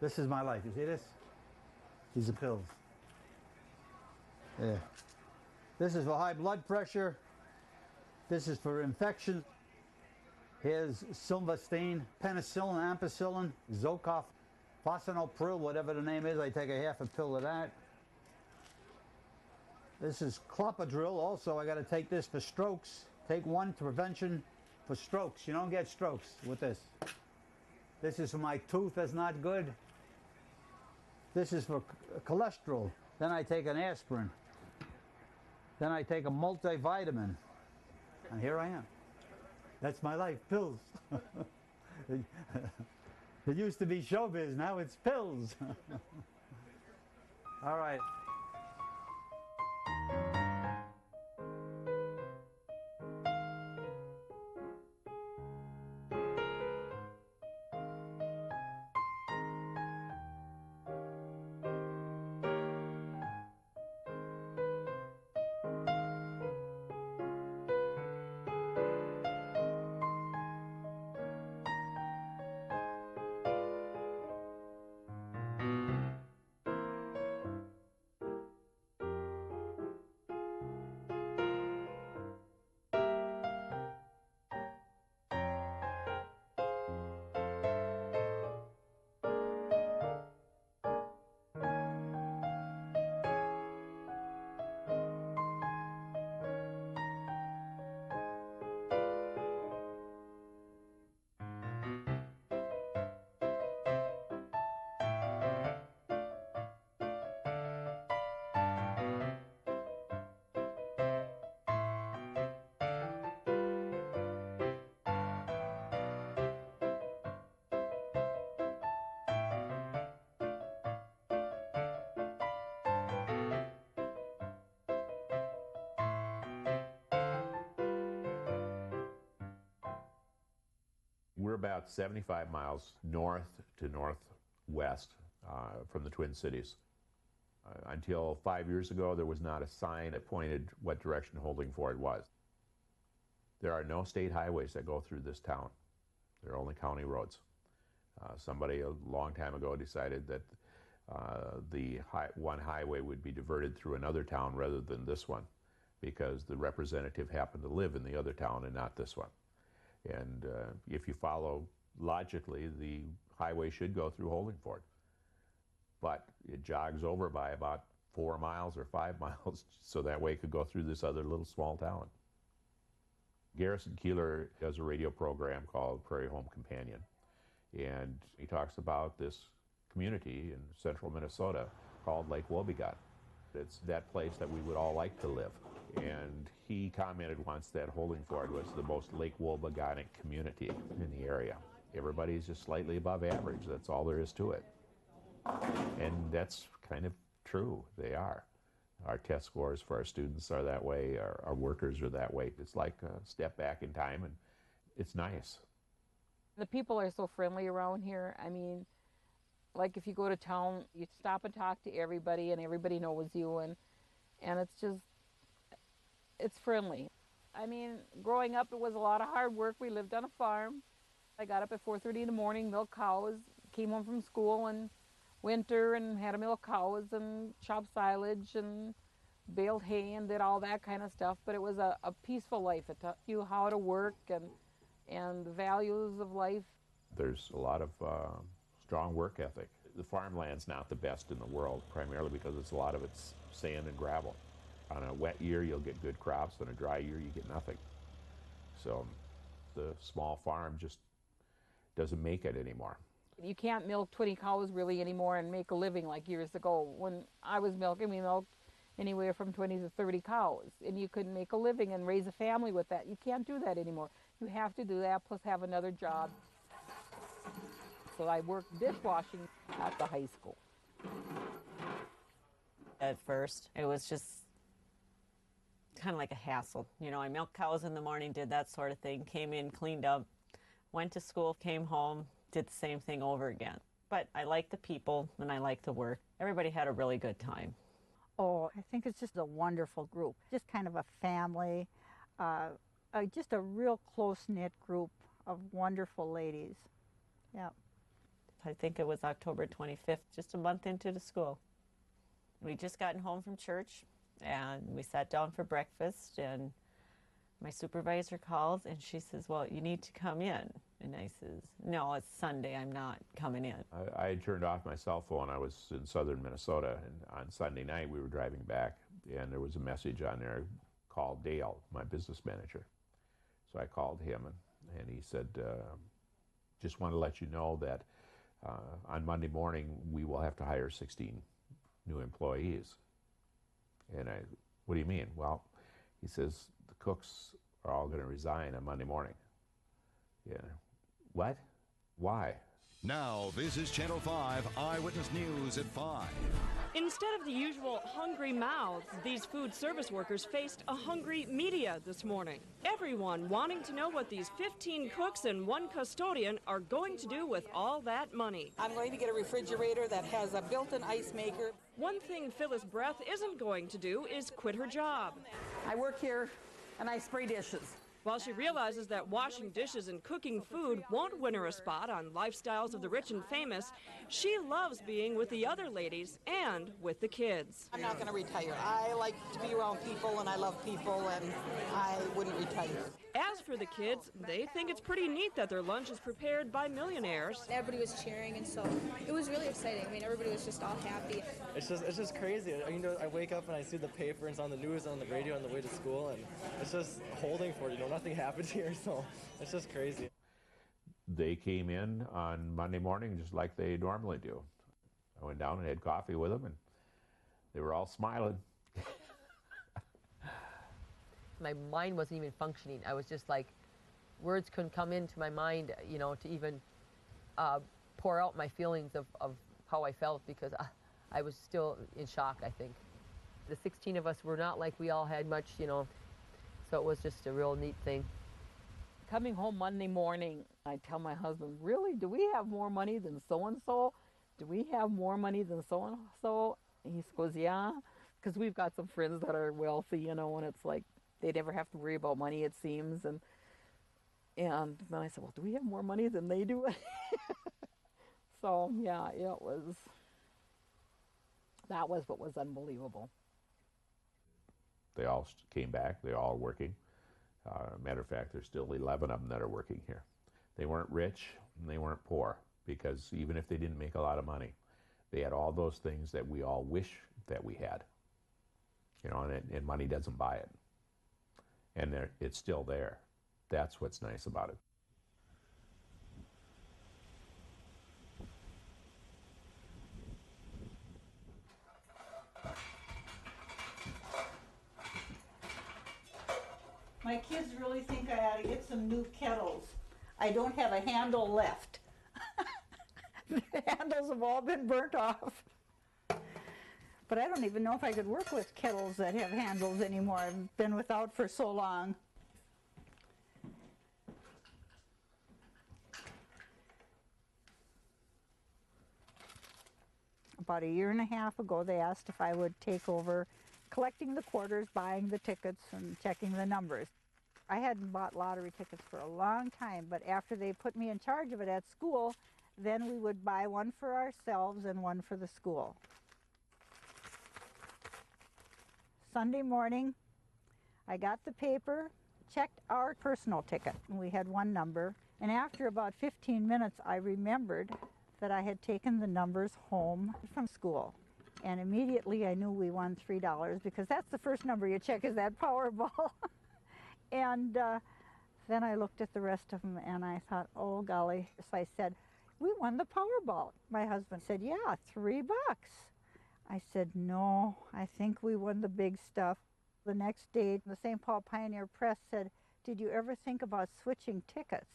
This is my life. You see this? These are pills. Yeah. This is for high blood pressure. This is for infection. Here's silvestine, penicillin, ampicillin, Zocov, fosinopril, whatever the name is. I take a half a pill of that. This is clopidogrel. Also, I got to take this for strokes. Take one to prevention for strokes. You don't get strokes with this. This is for my tooth that's not good. This is for cholesterol. Then I take an aspirin. Then I take a multivitamin. And here I am. That's my life, pills. It used to be showbiz, now it's pills. All right. We're about 75 miles north to northwest from the Twin Cities. Until 5 years ago, there was not a sign that pointed what direction Holdingford was. There are no state highways that go through this town. There are only county roads. Somebody a long time ago decided that one highway would be diverted through another town rather than this one, because the representative happened to live in the other town and not this one. And if you follow logically, the highway should go through Holdingford. But it jogs over by about 4 miles or 5 miles, so that way it could go through this other little small town. Garrison Keillor does a radio program called Prairie Home Companion. And he talks about this community in central Minnesota called Lake Wobegon. It's that place that we would all like to live. And he commented once that Holdingford was the most Lake Wobegonic community in the area. Everybody's just slightly above average. That's all there is to it. And that's kind of true. They are. Our test scores for our students are that way. Our workers are that way. It's like a step back in time, and it's nice. The people are so friendly around here. I mean, like if you go to town, you stop and talk to everybody, and everybody knows you, and it's just, it's friendly. I mean, growing up, it was a lot of hard work. We lived on a farm. I got up at 4:30 in the morning, milked cows, came home from school in winter and had to milk cows and chop silage and baled hay and did all that kind of stuff. But it was a peaceful life. It taught you how to work and the values of life. There's a lot of strong work ethic. The farmland's not the best in the world, primarily because a lot of it's sand and gravel. On a wet year, you'll get good crops. On a dry year, you get nothing. So the small farm just doesn't make it anymore. You can't milk 20 cows really anymore and make a living like years ago. When I was milking, we milked anywhere from 20 to 30 cows, and you couldn't make a living and raise a family with that. You can't do that anymore. You have to do that plus have another job. So I worked dishwashing at the high school. At first, it was just kind of like a hassle. You know, I milked cows in the morning, did that sort of thing, came in, cleaned up, went to school, came home, did the same thing over again. But I like the people and I like the work. Everybody had a really good time. Oh, I think it's just a wonderful group. Just kind of a family, just a real close-knit group of wonderful ladies. Yeah. I think it was October 25th, just a month into the school. We just gotten home from church, and we sat down for breakfast, and my supervisor calls, and she says, well, you need to come in. And I says, no, it's Sunday, I'm not coming in. I had turned off my cell phone. I was in southern Minnesota, and on Sunday night we were driving back, and there was a message on there, called Dale, my business manager. So I called him, and he said, just want to let you know that on Monday morning we will have to hire 16 new employees. And what do you mean? Well, he says, the cooks are all going to resign on Monday morning. Yeah. What? Why? Now, this is Channel 5 Eyewitness News at 5. Instead of the usual hungry mouths, these food service workers faced a hungry media this morning. Everyone wanting to know what these 15 cooks and 1 custodian are going to do with all that money. I'm going to get a refrigerator that has a built-in ice maker. One thing Phyllis Breath isn't going to do is quit her job. I work here and I spray dishes. While she realizes that washing dishes and cooking food won't win her a spot on Lifestyles of the Rich and Famous, she loves being with the other ladies and with the kids. I'm not going to retire. I like to be around people and I love people and I wouldn't retire. As for the kids, they think it's pretty neat that their lunch is prepared by millionaires. Everybody was cheering, and so it was really exciting. I mean, everybody was just all happy. It's just crazy. I wake up and I see the paper and it's on the news and on the radio on the way to school, and it's just holding for it. Nothing happens here, so it's just crazy. They came in on Monday morning just like they normally do. I went down and had coffee with them, and they were all smiling. My mind wasn't even functioning. I was just like, words couldn't come into my mind, to even pour out my feelings of how I felt, because I was still in shock, I think. The 16 of us were not like we all had much, so it was just a real neat thing. Coming home Monday morning, I tell my husband, really, do we have more money than so-and-so? Do we have more money than so-and-so? He goes, yeah, because we've got some friends that are wealthy, and it's like, they never have to worry about money, it seems. And then I said, well, do we have more money than they do? So, yeah, that was what was unbelievable. They all came back. They're all working. Matter of fact, there's still 11 of them that are working here. They weren't rich and they weren't poor, because even if they didn't make a lot of money, they had all those things that we all wish that we had. And money doesn't buy it. And it's still there. That's what's nice about it. My kids really think I ought to get some new kettles. I don't have a handle left. The handles have all been burnt off. But I don't even know if I could work with kettles that have handles anymore. I've been without for so long. About a year and a half ago, they asked if I would take over collecting the quarters, buying the tickets, and checking the numbers. I hadn't bought lottery tickets for a long time, but after they put me in charge of it at school, then we would buy one for ourselves and one for the school. Sunday morning, I got the paper, checked our personal ticket. We had one number, and after about 15 minutes, I remembered that I had taken the numbers home from school. And immediately I knew we won $3, because that's the first number you check, is that Powerball. And then I looked at the rest of them and I thought, oh golly. So I said, we won the Powerball. My husband said, yeah, $3. I said, no, I think we won the big stuff. The next day, the St. Paul Pioneer Press said, did you ever think about switching tickets?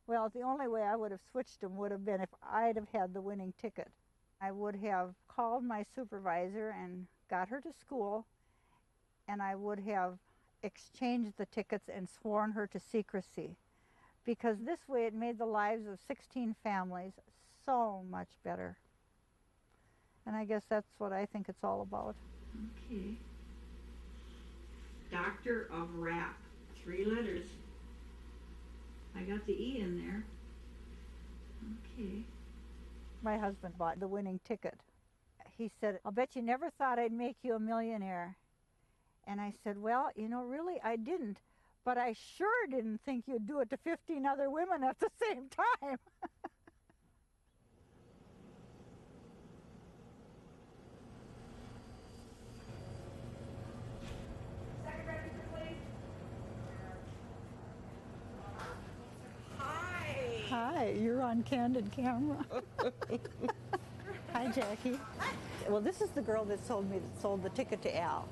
Well, the only way I would have switched them would have been if I'd have had the winning ticket. I would have called my supervisor and got her to school, and I would have exchanged the tickets and sworn her to secrecy, because this way it made the lives of 16 families so much better. And I guess that's what I think it's all about. Okay. Doctor of Rap, 3 letters. I got the E in there. Okay. My husband bought the winning ticket. He said, "I'll bet you never thought I'd make you a millionaire." And I said, "Well, you know, really, I didn't. But I sure didn't think you'd do it to 15 other women at the same time." Hi, you're on candid camera. Hi, Jackie. Well, this is the girl that sold the ticket to Al.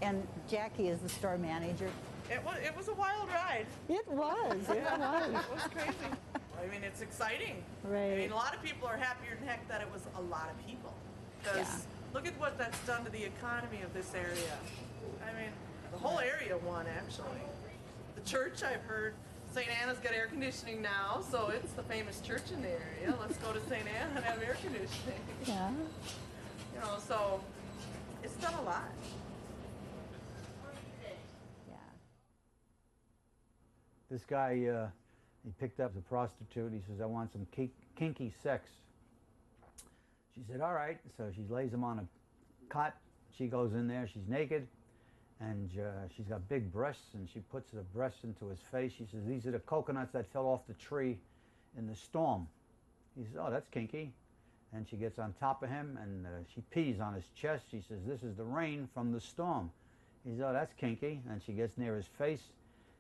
And Jackie is the store manager. It was a wild ride. It was. It was. It was crazy. I mean, it's exciting. Right. I mean, a lot of people are happier than heck that it was a lot of people. Because look at what that's done to the economy of this area. I mean, the whole area won, actually. The church, I've heard, St. Anna's got air conditioning now, so it's the famous church in the area. Let's go to St. Anna and have air conditioning. Yeah. You know, so it's done a lot. This guy, he picked up the prostitute. He says, "I want some kinky sex." She said, "All right." So she lays him on a cot. She goes in there. She's naked, and she's got big breasts, and she puts the breasts into his face. She says, "These are the coconuts that fell off the tree in the storm." He says, "Oh, that's kinky." And she gets on top of him, and she pees on his chest. She says, "This is the rain from the storm." He says, "Oh, that's kinky." And she gets near his face,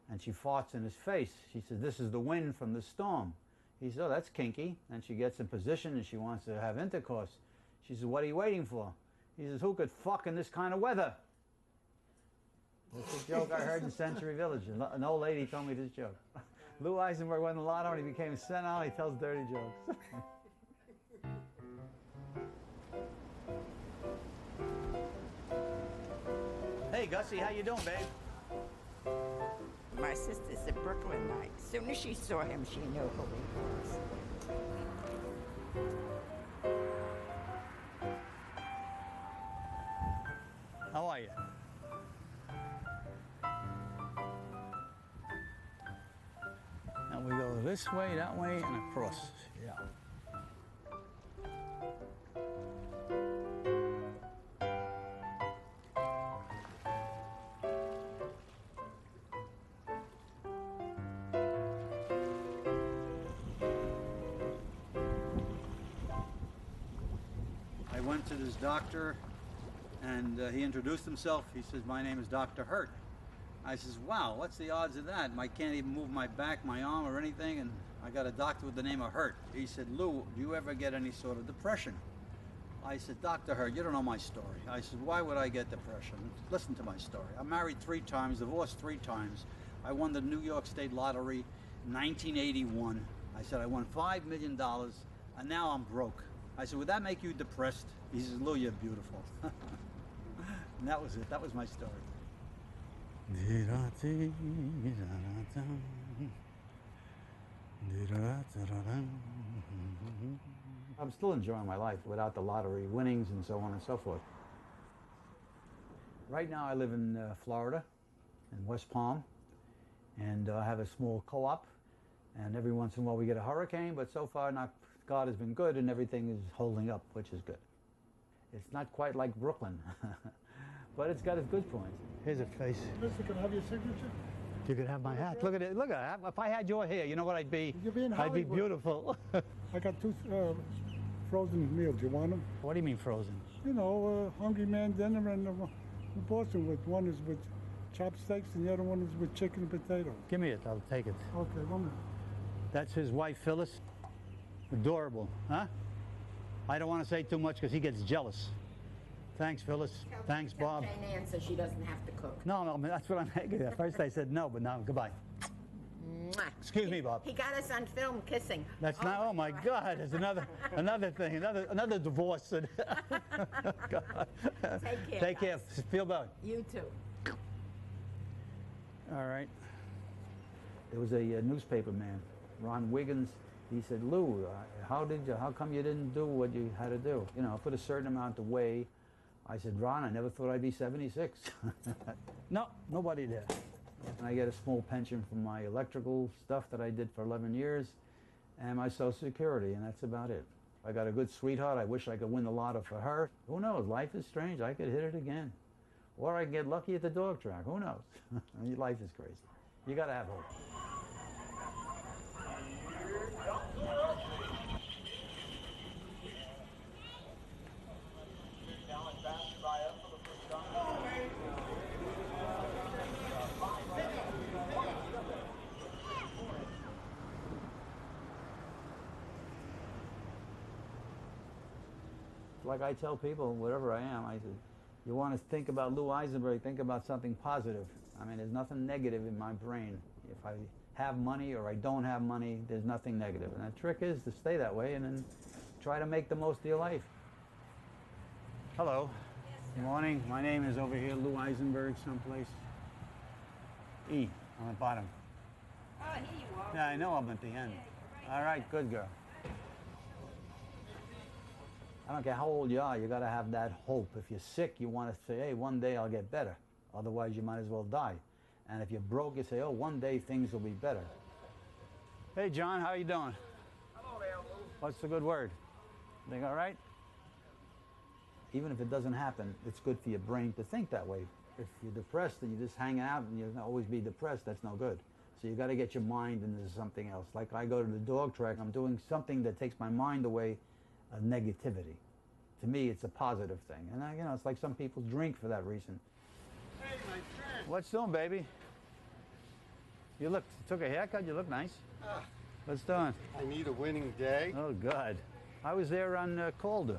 and she farts in his face. She says, "This is the wind from the storm." He says, "Oh, that's kinky." And she gets in position, and she wants to have intercourse. She says, "What are you waiting for?" He says, "Who could fuck in this kind of weather?" That's a joke I heard in Century Village. An old lady told me this joke. Lou Eisenberg won the lotto, and he became senile. He tells dirty jokes. Hey, Gussie, how you doing, babe? My sister's a Brooklynite. As soon as she saw him, she knew who he was. How are you? And we go this way, that way, and across. Yeah. I went to this doctor, and he introduced himself. He says, "My name is Dr. Hurt." I says, "Wow, what's the odds of that? I can't even move my back, my arm, or anything, and I got a doctor with the name of Hurt." He said, "Lou, do you ever get any sort of depression?" I said, "Dr. Hurt, you don't know my story." I said, "Why would I get depression? Listen to my story. I'm married 3 times, divorced 3 times. I won the New York State Lottery in 1981. I said, I won $5 million, and now I'm broke." I said, "Would that make you depressed?" He says, "Lou, you're beautiful." And that was it. That was my story. I'm still enjoying my life without the lottery winnings and so on and so forth. Right now I live in Florida, in West Palm, and I have a small co-op, and every once in a while we get a hurricane, but so far God has been good and everything is holding up, which is good. It's not quite like Brooklyn, but it's got its good points. Here's a face. Mister, can I have your signature? You could have my hat. Look at it. Look at it. If I had your hair, you know what I'd be? You'd be in I'd be Hollywood. beautiful. I got 2 frozen meals. You want them? What do you mean frozen? You know, Hungry Man dinner and Boston with. One is with chopsticks and the other one is with chicken and potato. Give me it. I'll take it. Okay, 1 minute. That's his wife, Phyllis. Adorable, huh? I don't want to say too much because he gets jealous. Thanks, Phyllis. Thanks, Bob. Jane Ann so she doesn't have to cook. No, that's what I'm making. At first I said no, but now goodbye. Mwah. Excuse me, Bob. He got us on film kissing. That's not. Oh my God! There's another thing. Another divorce. God. Take care. Take care. Feel better. You too. All right. There was a newspaper man, Ron Wiggins. He said, "Lou, how come you didn't do what you had to do? You know, put a certain amount away." I said, "Ron, I never thought I'd be 76. No, nobody did. And I get a small pension from my electrical stuff that I did for 11 years and my Social Security, and that's about it. I got a good sweetheart. I wish I could win the lotto for her. Who knows? Life is strange. I could hit it again. Or I can get lucky at the dog track. Who knows? Life is crazy. You got to have hope. Like I tell people, whatever I am, I say, you want to think about Lou Eisenberg, think about something positive. I mean, there's nothing negative in my brain. If I have money or I don't have money, there's nothing negative. And the trick is to stay that way and then try to make the most of your life. Hello. Good morning. My name is over here, Lou Eisenberg, someplace. E, on the bottom. Oh, here you are. Yeah, I know I'm at the end. All right, good girl. I don't care how old you are, you got to have that hope. If you're sick, you want to say, hey, one day I'll get better. Otherwise, you might as well die. And if you're broke, you say, oh, one day things will be better. Hey, John, how you doing? Hello there, Lou. What's the good word? Think all right? Even if it doesn't happen, it's good for your brain to think that way. If you're depressed and you just hang out and you'll always be depressed, that's no good. So you got to get your mind into something else. Like I go to the dog track, I'm doing something that takes my mind away of negativity. To me, it's a positive thing. And you know, it's like some people drink for that reason. Hey, my friend. What's doing, baby? You took a haircut, you look nice. What's doing? I need a winning day. Oh, God. I was there on Calder.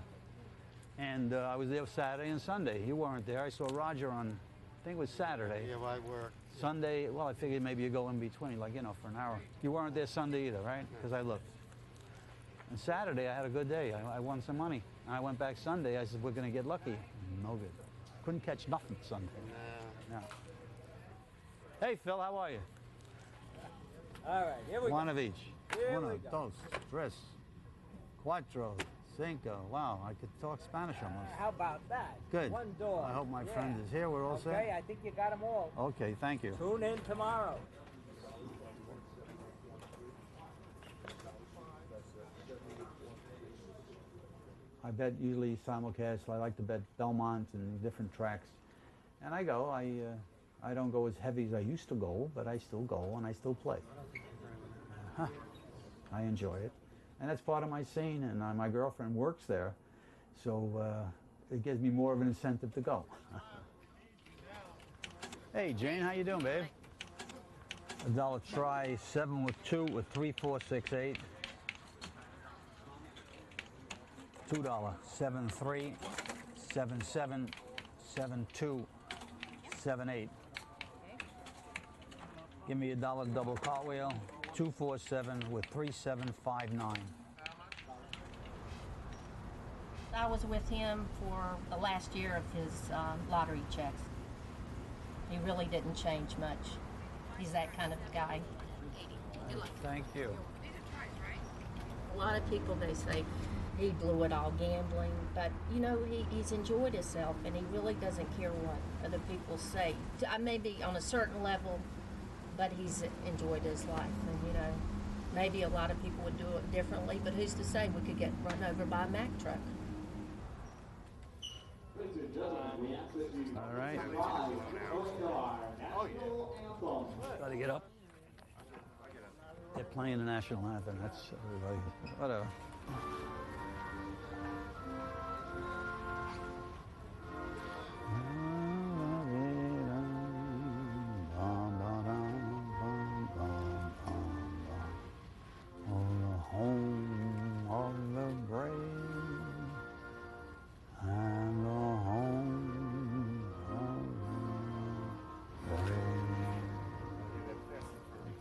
And I was there Saturday and Sunday. You weren't there. I saw Roger on, I think it was Saturday. Yeah, I work. Sunday, well, I figured maybe you go in between, like, you know, for an hour. You weren't there Sunday either, right? Because I looked. And Saturday, I had a good day. I won some money. And I went back Sunday. I said, we're going to get lucky. No good. Couldn't catch nothing Sunday. No. Hey, Phil, how are you? All right, here we go. One of each. Here Uno, we go. dos, tres, cuatro, cinco. Wow, I could talk Spanish almost. How about that? Good. One door. I hope my friend is here. We're all set? Okay, I think you got them all. Okay, thank you. Tune in tomorrow. I bet usually simulcast. I like to bet Belmont and different tracks. And I go. I don't go as heavy as I used to go, but I still go and I still play. I enjoy it. And that's part of my scene, and my girlfriend works there, so it gives me more of an incentive to go. Hey, Jane, how you doing, babe? $1 try, 7 with 2 with 3, 4, 6, 8. $2, 7, 3, 7, 7, 7, 2, 7, 8. Give me $1 double cartwheel, 2, 4, 7 with 3, 7, 5, 9. I was with him for the last year of his lottery checks. He really didn't change much. He's that kind of guy. Thank you. A lot of people, they say he blew it all gambling, but you know, he's enjoyed himself and he really doesn't care what other people say. I may be on a certain level, but he's enjoyed his life, and you know, maybe a lot of people would do it differently, but who's to say we could get run over by a Mack truck? All right. Got to get up. They're playing the national anthem. That's everybody. Whatever.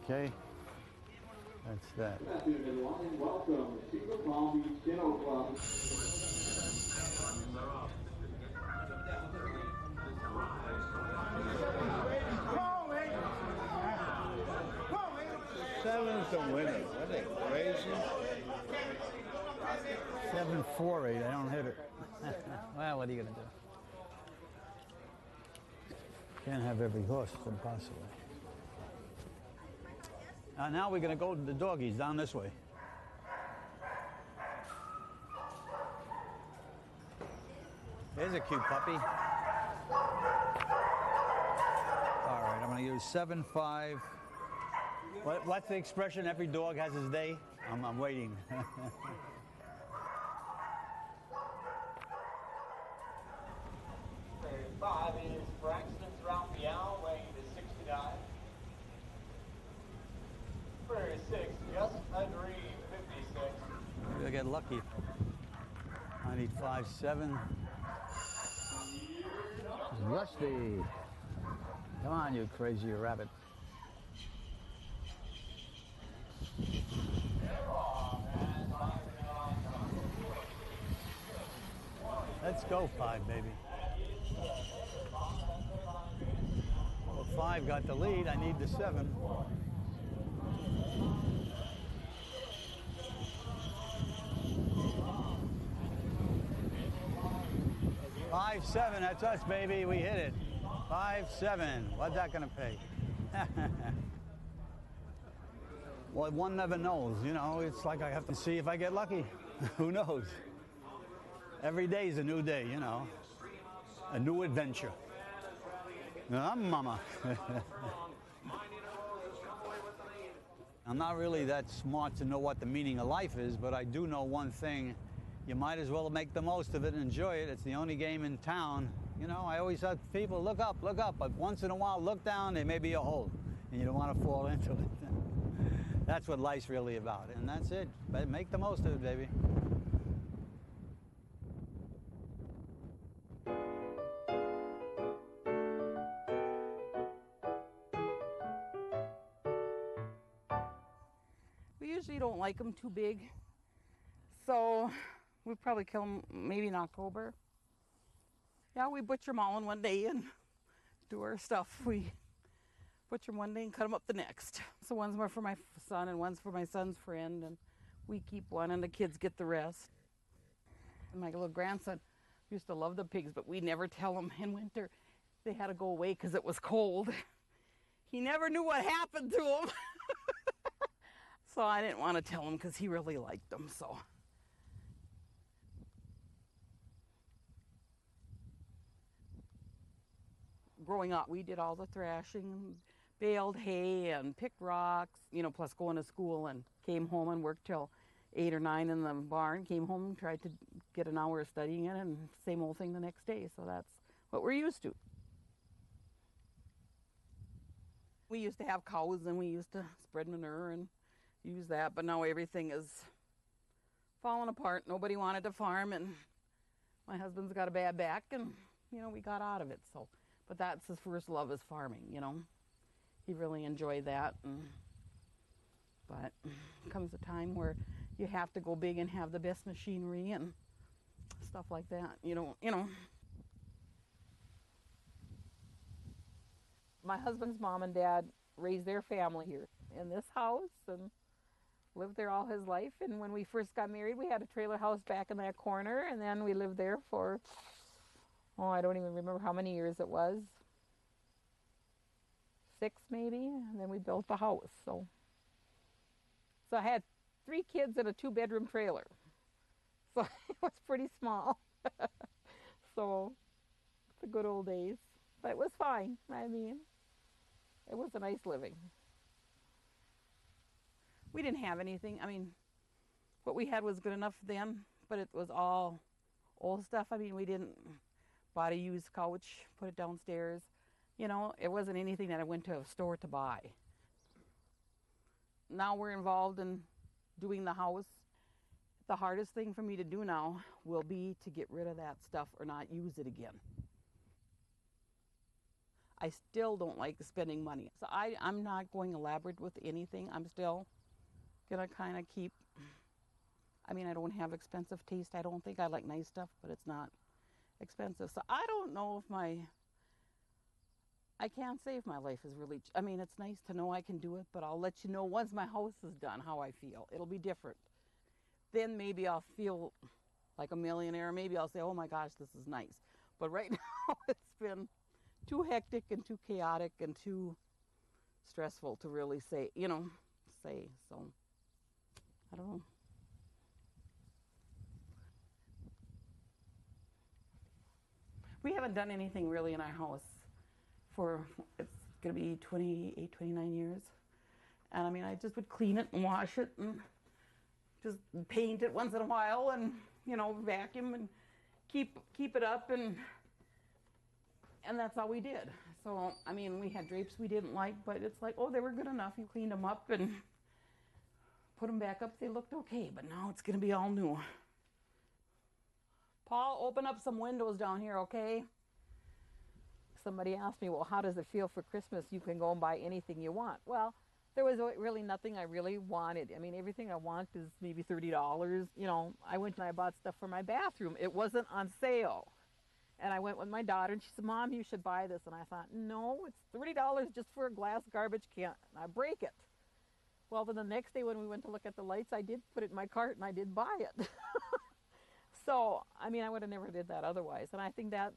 Okay, that's that. Good afternoon, everyone, and welcome to the Palm Beach Kennel Club. Seven's the winner. What are they, crazy? 748. I don't hit it. Well, what are you going to do? Can't have every horse. It's impossible. Now we're going to go to the doggies down this way. There's a cute puppy. All right, I'm going to use 7, 5. What's the expression? Every dog has his day? I'm waiting. Okay, 5 is Braxton's Raphael, weighing to 69. Prairie 6, just agreed, 56. Maybe I get lucky. I need 5, 7. Rusty. Come on, you crazy rabbit. Let's go, 5, baby. Well, 5 got the lead. I need the 7. Five, 7, that's us, baby. We hit it. 5, 7. What's that gonna pay? Well, one never knows, you know. It's like I have to see if I get lucky. Who knows? Every day is a new day, you know. A new adventure. Mama. I'm not really that smart to know what the meaning of life is, but I do know one thing. You might as well make the most of it and enjoy it. It's the only game in town. You know, I always tell people, look up, but once in a while, look down, there may be a hole, and you don't want to fall into it. That's what life's really about, and that's it. But make the most of it, baby. We usually don't like them too big, so we probably kill them maybe in October. Yeah, we butcher them all in one day and do our stuff. We butcher them one day and cut them up the next. So one's more for my son and one's for my son's friend, and we keep one and the kids get the rest. And my little grandson used to love the pigs, but we never tell him in winter they had to go away because it was cold. He never knew what happened to him. So I didn't want to tell him because he really liked them, so. Growing up, we did all the thrashing, baled hay and picked rocks, you know, plus going to school, and came home and worked till 8 or 9 in the barn, came home and tried to get an hour of studying it, and same old thing the next day. So that's what we're used to. We used to have cows and we used to spread manure and use that, but now everything is falling apart. Nobody wanted to farm, and my husband's got a bad back, and, you know, we got out of it. So, but that's his first love, is farming, you know. He really enjoyed that, but comes a time where you have to go big and have the best machinery and stuff like that, you know. My husband's mom and dad raised their family here in this house and lived there all his life. And when we first got married, we had a trailer house back in that corner, and then we lived there for, I don't even remember how many years it was. 6 maybe, and then we built the house. So I had 3 kids in a 2-bedroom trailer. So it was pretty small. So it's the good old days. But it was fine. I mean, it was a nice living. We didn't have anything. I mean, what we had was good enough then, but it was all old stuff. I mean, we didn't buy a used couch, put it downstairs. You know, it wasn't anything that I went to a store to buy. Now we're involved in doing the house. The hardest thing for me to do now will be to get rid of that stuff or not use it again. I still don't like spending money. So I'm not going elaborate with anything. I'm still gonna kind of keep, I mean, I don't have expensive taste. I don't think I like nice stuff, but it's not expensive. So I don't know if I can't say if my life is really, I mean, it's nice to know I can do it, but I'll let you know once my house is done how I feel. It'll be different. Then maybe I'll feel like a millionaire. Maybe I'll say, oh my gosh, this is nice. But right now it's been too hectic and too chaotic and too stressful to really say, so I don't know. We haven't done anything really in our house for, it's going to be 28, 29 years. And I mean, I just would clean it and wash it and just paint it once in a while and, you know, vacuum and keep it up, and that's all we did. So, I mean, we had drapes we didn't like, but it's like, oh, they were good enough. You cleaned them up and put them back up. They looked okay, but now it's going to be all new. Paul, open up some windows down here, okay? Somebody asked me, well, how does it feel for Christmas? You can go and buy anything you want. Well, there was really nothing I really wanted. I mean, everything I want is maybe $30. You know, I went and I bought stuff for my bathroom. It wasn't on sale. And I went with my daughter, and she said, Mom, you should buy this. And I thought, no, it's $30 just for a glass garbage can. And I break it. Well, then the next day when we went to look at the lights, I did put it in my cart, and I did buy it. So, I mean, I would have never did that otherwise. And I think that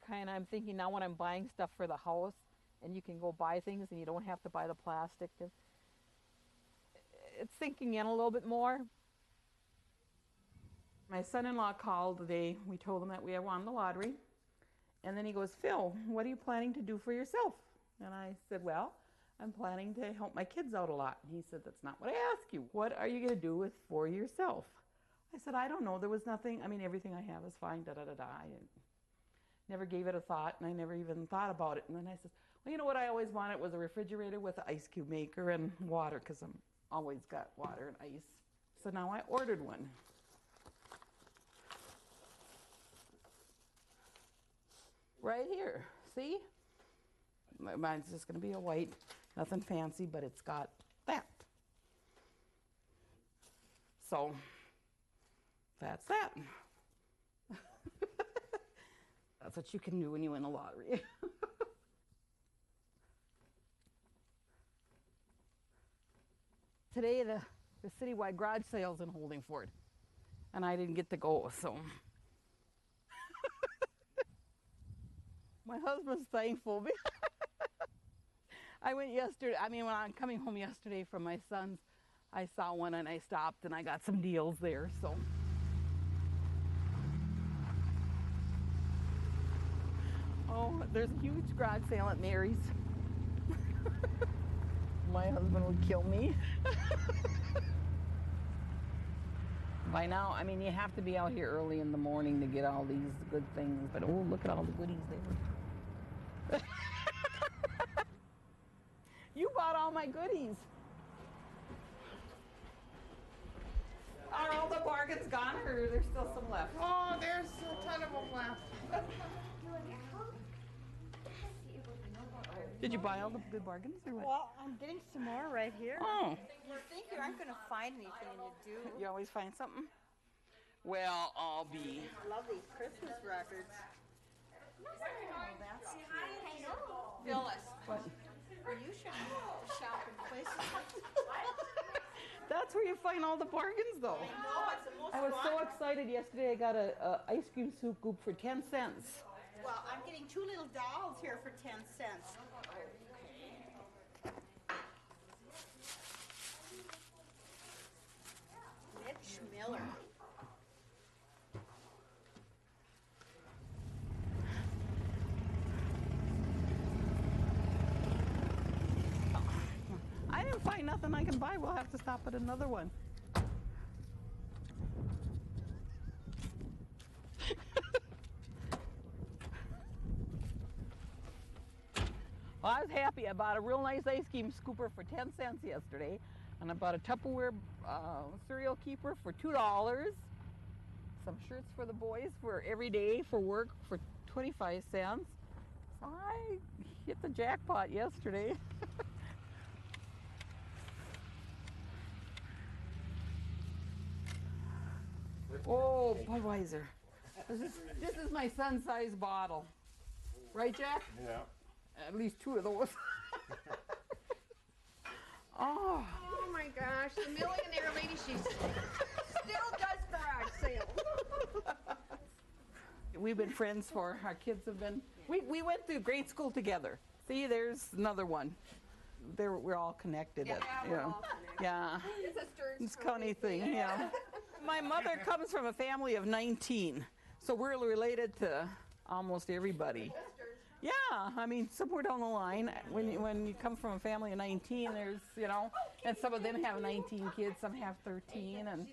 kind of, I'm thinking now when I'm buying stuff for the house, and you can go buy things and you don't have to buy the plastic. It's sinking in a little bit more. My son-in-law called the day we told him that we had won the lottery. And then he goes, Phil, what are you planning to do for yourself? And I said, well, I'm planning to help my kids out a lot. And he said, that's not what I asked you. What are you going to do for yourself? I said, I don't know. There was nothing. I mean, everything I have is fine, da-da-da-da. I never gave it a thought, and I never even thought about it. And then I said, well, you know what I always wanted was a refrigerator with an ice cube maker and water, because I'm always got water and ice. So now I ordered one. Right here, see? Mine's just going to be a white, nothing fancy, but it's got that. So that's that. That's what you can do when you win the lottery. Today, the citywide garage sale's in Holdingford, and I didn't get to go, so. My husband's thankful. I went yesterday, I mean, when I'm coming home yesterday from my son's, I saw one and I stopped and I got some deals there, so. Oh, there's a huge garage sale at Mary's. My husband would kill me. By now, I mean, you have to be out here early in the morning to get all these good things, but oh, look at all the goodies there. You bought all my goodies. Are all the bargains gone, or there's still some left? Oh, there's a ton of them left. Did you buy all the good bargains, or what? Well, I'm getting some more right here. Oh. You think you aren't going to find anything, and you do. You always find something? Well, I'll be. I love these Christmas records. That's cute. Phyllis. What? You should shop in places. That's where you find all the bargains, though. I know, it's the most I was so fun. excited yesterday. I got a ice cream soup scoop for 10 cents. Well, I'm getting 2 little dolls here for 10 cents. Mitch Miller. I didn't find nothing I can buy. We'll have to stop at another one. Well, I was happy. I bought a real nice ice cream scooper for 10 cents yesterday, and I bought a Tupperware cereal keeper for $2, some shirts for the boys for every day for work for 25 cents. So I hit the jackpot yesterday. Oh, Budweiser. This is my son's size bottle. Right, Jack? Yeah. At least 2 of those. Oh. Oh my gosh, the millionaire lady, she still does garage sales. We've been friends our kids have been, we went through grade school together. See, there's another one. We're all connected. Yeah, we're all connected. Yeah. It's a stern It's a funny thing, yeah. My mother comes from a family of 19, so we're related to almost everybody. Yeah, I mean, somewhere down the line, when you come from a family of 19, there's, you know, and some of them have 19 kids, some have 13, and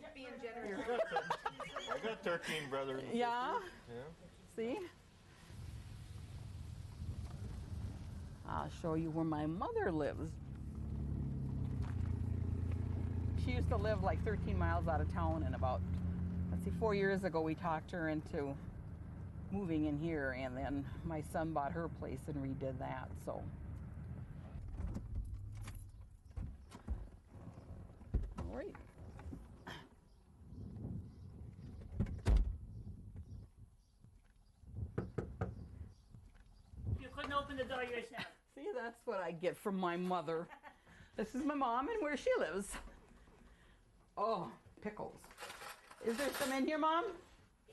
I got 13 brothers and yeah, sisters. see? I'll show you where my mother lives. She used to live like 13 miles out of town, and about, let's see, 4 years ago we talked her into moving in here, and then my son bought her place and redid that, so. All right. You couldn't open the door yourself. See, that's what I get from my mother. This is my mom and where she lives. Oh, pickles. Is there some in here, Mom?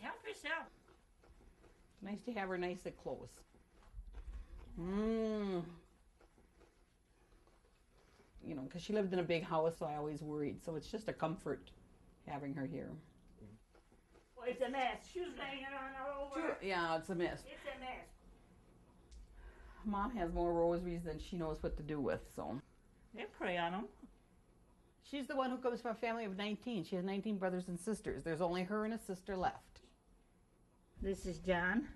Help yourself. Nice to have her nice and close. Mmm. You know, because she lived in a big house, so I always worried. So it's just a comfort having her here. Well, it's a mess. Shoes laying around all over. Yeah, it's a mess. It's a mess. Mom has more rosaries than she knows what to do with, so. They pray on them. She's the one who comes from a family of 19. She has 19 brothers and sisters. There's only her and a sister left. This is John,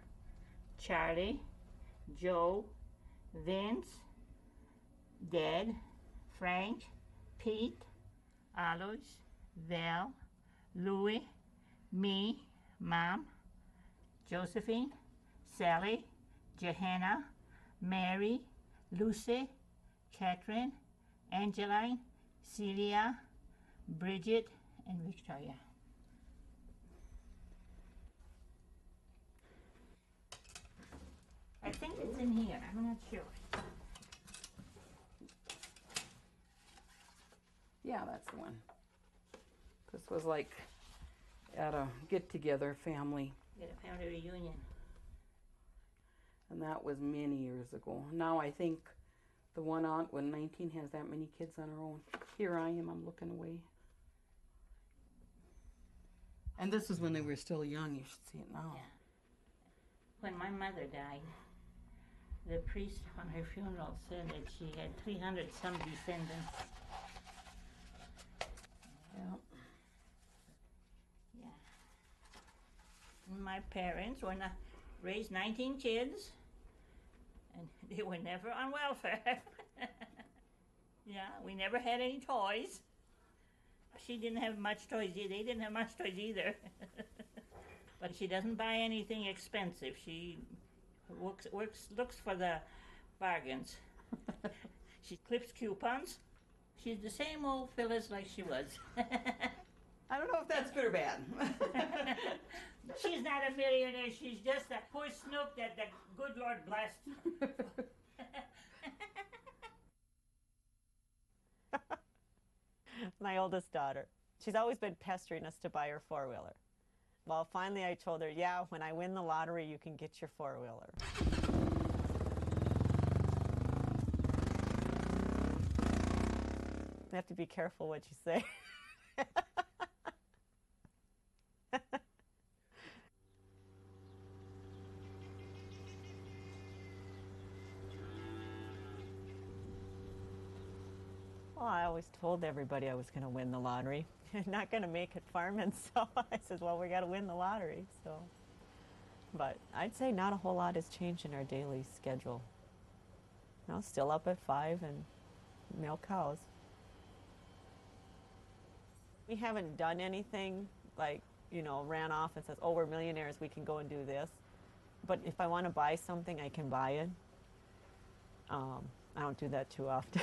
Charlie, Joe, Vince, Dad, Frank, Pete, Alois, Val, Louie, me, Mom, Josephine, Sally, Johanna, Mary, Lucy, Catherine, Angeline, Celia, Bridget, and Victoria. I think it's in here. I'm not sure. Yeah, that's the one. This was like at a get-together family. Get a family reunion. And that was many years ago. Now I think the one aunt, when 19, has that many kids on her own. Here I am, I'm looking away. And this is when they were still young. You should see it now. Yeah. When my mother died, the priest on her funeral said that she had 300 some descendants. Yeah. Yeah. My parents were not raised 19 kids, and they were never on welfare. Yeah, we never had any toys. She didn't have much toys either. They didn't have much toys either. But she doesn't buy anything expensive. She looks for the bargains. She clips coupons. She's the same old Phyllis like she was. I don't know if that's good or bad. She's not a millionaire. She's just a poor snook that the good Lord blessed. My oldest daughter. She's always been pestering us to buy her four-wheeler. Well, finally I told her, yeah, when I win the lottery, you can get your four-wheeler. You have to be careful what you say. Well, I always told everybody I was going to win the lottery. Not going to make it farming, so I said, well, we got to win the lottery, so. But I'd say not a whole lot has changed in our daily schedule. You know, still up at 5 and milk cows. We haven't done anything like, you know, ran off and says, oh, we're millionaires, we can go and do this. But if I want to buy something, I can buy it. I don't do that too often.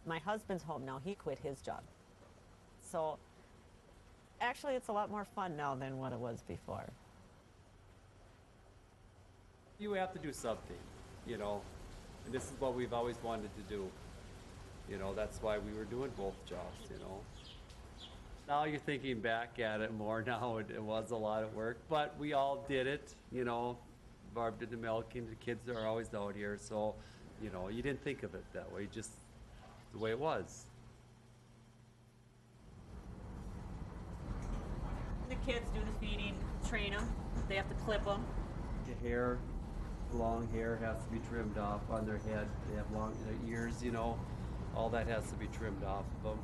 My husband's home now. He quit his job. So actually it's a lot more fun now than what it was before. You have to do something, you know, and this is what we've always wanted to do. You know, that's why we were doing both jobs, you know. Now you're thinking back at it more now, it was a lot of work, but we all did it, you know. Barb did the milking, the kids are always out here, so, you know, you didn't think of it that way, just the way it was. The the kids, do the feeding, train them. They have to clip them. The hair, long hair has to be trimmed off on their head. They have long their ears, you know, all that has to be trimmed off of them.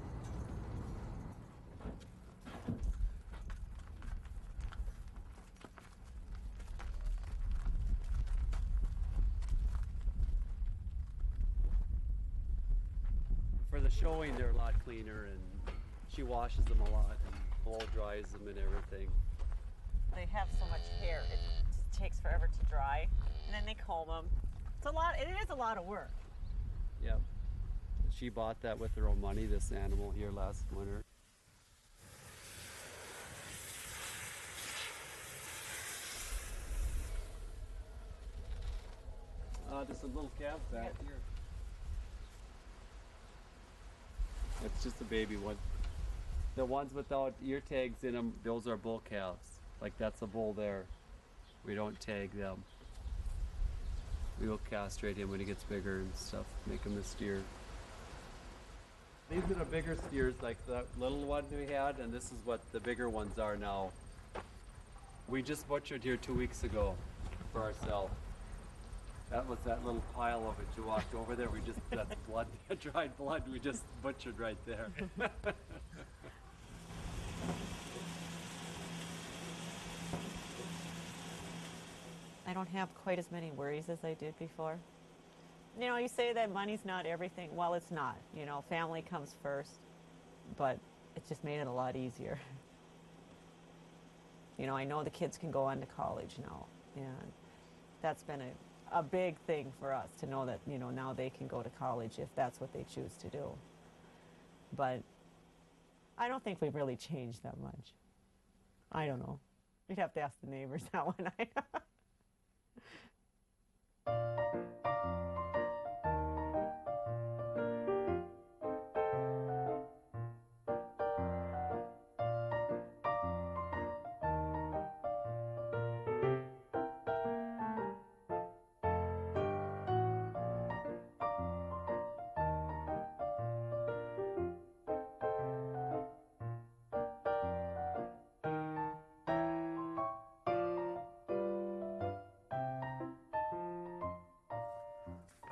For the showing, they're a lot cleaner, and she washes them a lot and blow dries them and everything. They have so much hair, it just takes forever to dry, and then they comb them. It's a lot. It is a lot of work. Yep. She bought that with her own money, this animal here last winter. There's some little calves back here. That's just a baby one. The ones without ear tags in them, those are bull calves. Like that's a bull there. We don't tag them. We will castrate him when he gets bigger and stuff, make him a steer. These are the bigger steers, like the little one we had, and this is what the bigger ones are now. We just butchered here 2 weeks ago for ourselves. That was that little pile of it. You walked over there, that's blood, dried blood, we just butchered right there. I don't have quite as many worries as I did before. You know, you say that money's not everything. Well, it's not. You know, family comes first, but it's just made it a lot easier. You know, I know the kids can go on to college now, and that's been a big thing for us to know that, you know, now they can go to college if that's what they choose to do. But I don't think we've really changed that much. I don't know. You'd have to ask the neighbors that one.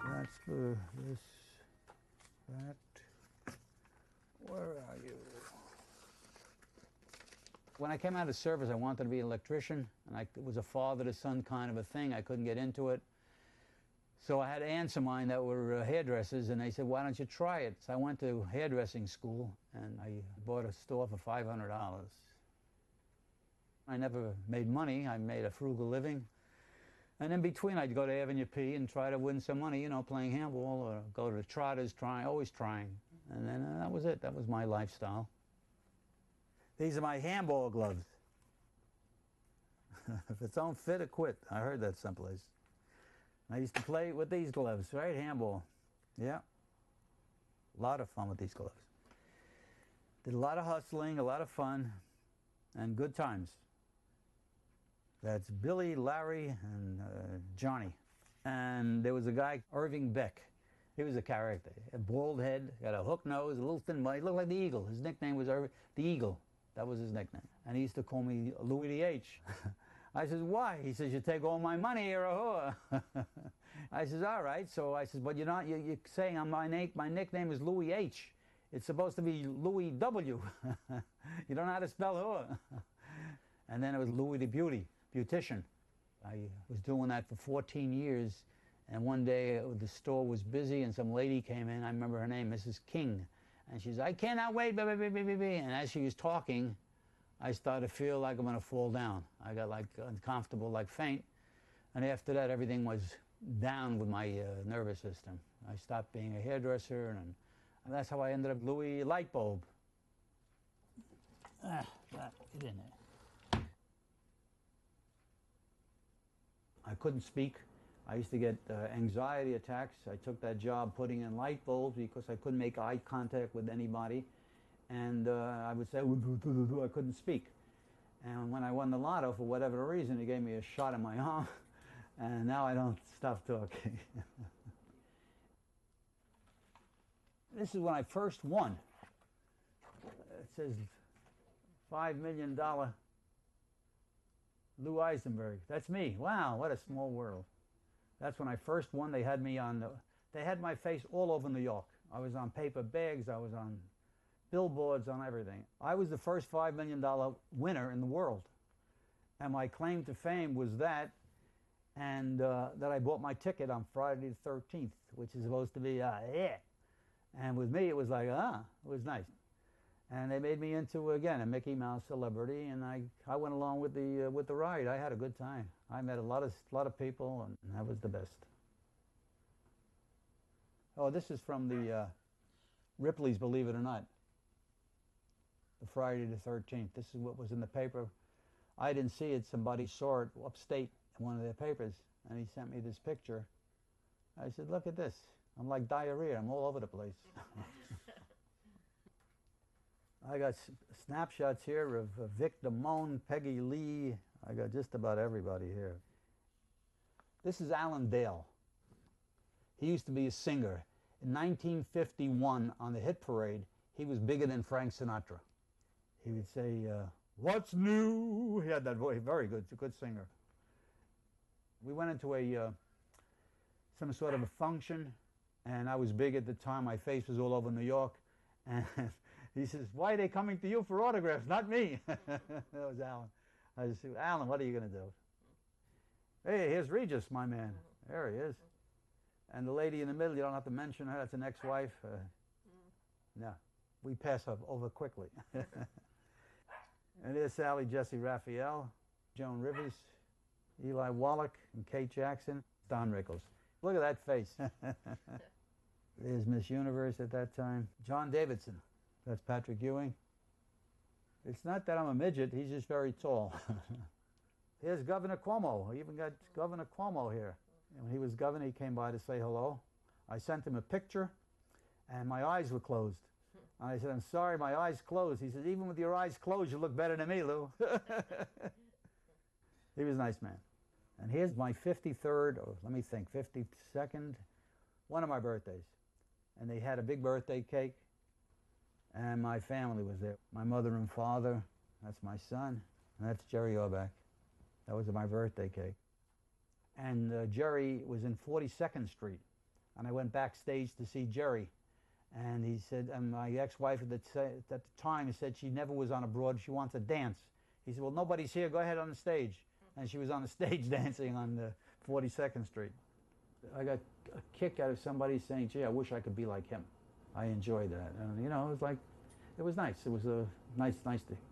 That's for this, that. Where are you? When I came out of service, I wanted to be an electrician, and it was a father to son kind of a thing. I couldn't get into it. So I had aunts of mine that were hairdressers, and they said, why don't you try it? So I went to hairdressing school, and I bought a store for $500. I never made money. I made a frugal living. And in between, I'd go to Avenue P and try to win some money, you know, playing handball, or go to the Trotters, always trying. And then that was it. That was my lifestyle. These are my handball gloves. If it don't fit, it quit. I heard that someplace. I used to play with these gloves, right? Handball. Yeah. A lot of fun with these gloves. Did a lot of hustling, a lot of fun, and good times. That's Billy, Larry, and Johnny. And there was a guy, Irving Beck. He was a character. A bald head, got a hook nose, a little thin body. He looked like the Eagle. His nickname was the Eagle. That was his nickname. And he used to call me Louis the H. I says, why? He says, you take all my money, you're a whore. I says, all right. So I says, but you're saying my nickname is Louis H. It's supposed to be Louis W. You don't know how to spell whore. And then it was Louis the Beautician. I was doing that for 14 years, and one day the store was busy and some lady came in. I remember her name, Mrs. King, and she says, I cannot wait, and as she was talking, I started to feel like I'm going to fall down. I got like uncomfortable, like faint, and after that everything was down with my nervous system. I stopped being a hairdresser, and that's how I ended up Louis Lightbulb. Get in there. I couldn't speak. I used to get anxiety attacks. I took that job putting in light bulbs because I couldn't make eye contact with anybody. And I would say, I couldn't speak. And when I won the lotto, for whatever reason, he gave me a shot in my arm. And now I don't stop talking. This is when I first won. It says $5 million Lou Eisenberg. That's me. Wow, what a small world. That's when I first won. They had me on they had my face all over New York. I was on paper bags, I was on billboards, on everything. I was the first $5 million winner in the world. And my claim to fame was that, and that I bought my ticket on Friday the 13th, which is supposed to be, yeah. And with me, it was like, it was nice. And they made me into, again, a Mickey Mouse celebrity, and I went along with the ride. I had a good time. I met a lot of people, and that was the best. Oh, this is from the Ripley's, believe it or not. The Friday the 13th. This is what was in the paper. I didn't see it. Somebody saw it upstate in one of their papers, and he sent me this picture. I said, look at this. I'm like diarrhea. I'm all over the place. I got snapshots here of Vic Damone, Peggy Lee. I got just about everybody here. This is Alan Dale. He used to be a singer. In 1951, on the hit parade, he was bigger than Frank Sinatra. He would say, what's new? He had that voice, very good, a good singer. We went into some sort of a function, and I was big at the time. My face was all over New York. And he says, why are they coming to you for autographs, not me? That was Alan. I just said, Alan, what are you going to do? Hey, here's Regis, my man. There he is. And the lady in the middle, you don't have to mention her, that's an ex-wife. No, we pass her over quickly. And there's Sally Jesse Raphael, Joan Rivers, Eli Wallach, and Kate Jackson, Don Rickles. Look at that face. There's Miss Universe at that time. John Davidson, that's Patrick Ewing. It's not that I'm a midget, he's just very tall. Here's Governor Cuomo. I even got Governor Cuomo here. And when he was governor, he came by to say hello. I sent him a picture, and my eyes were closed. I said, I'm sorry, my eyes closed. He said, even with your eyes closed, you look better than me, Lou. He was a nice man. And here's my 53rd, or let me think, 52nd, one of my birthdays. And they had a big birthday cake, and my family was there. My mother and father, that's my son, and that's Jerry Orbach. That was my birthday cake. And Jerry was in 42nd Street, and I went backstage to see Jerry. And he said, and my ex-wife at the time said she never was on a broad, she wants to dance. He said, well, nobody's here, go ahead on the stage. And she was on the stage dancing on 42nd Street. I got a kick out of somebody saying, gee, I wish I could be like him. I enjoyed that. And, you know, it was like, it was nice. It was a nice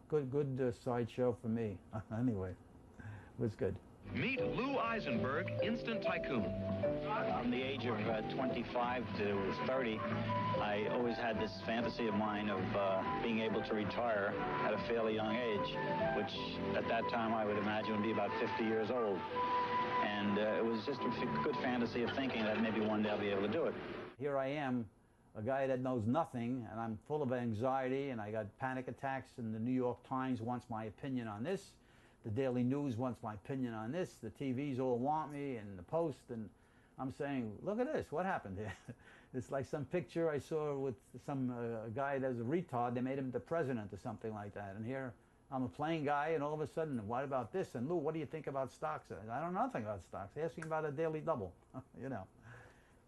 good sideshow for me. Anyway, it was good. Meet Lou Eisenberg, instant tycoon. From the age of 25 to 30, I always had this fantasy of mine of being able to retire at a fairly young age, which at that time I would imagine would be about 50 years old. And it was just a good fantasy of thinking that maybe one day I'll be able to do it. Here I am, a guy that knows nothing, and I'm full of anxiety, and I got panic attacks, and the New York Times wants my opinion on this. The Daily News wants my opinion on this. The TVs all want me, and the Post, and I'm saying, look at this, what happened here? It's like some picture I saw with some guy that was a retard. They made him the president or something like that. And here I'm a plain guy, and all of a sudden, what about this? And Lou, what do you think about stocks? I don't know nothing about stocks. Ask me about a daily double, you know.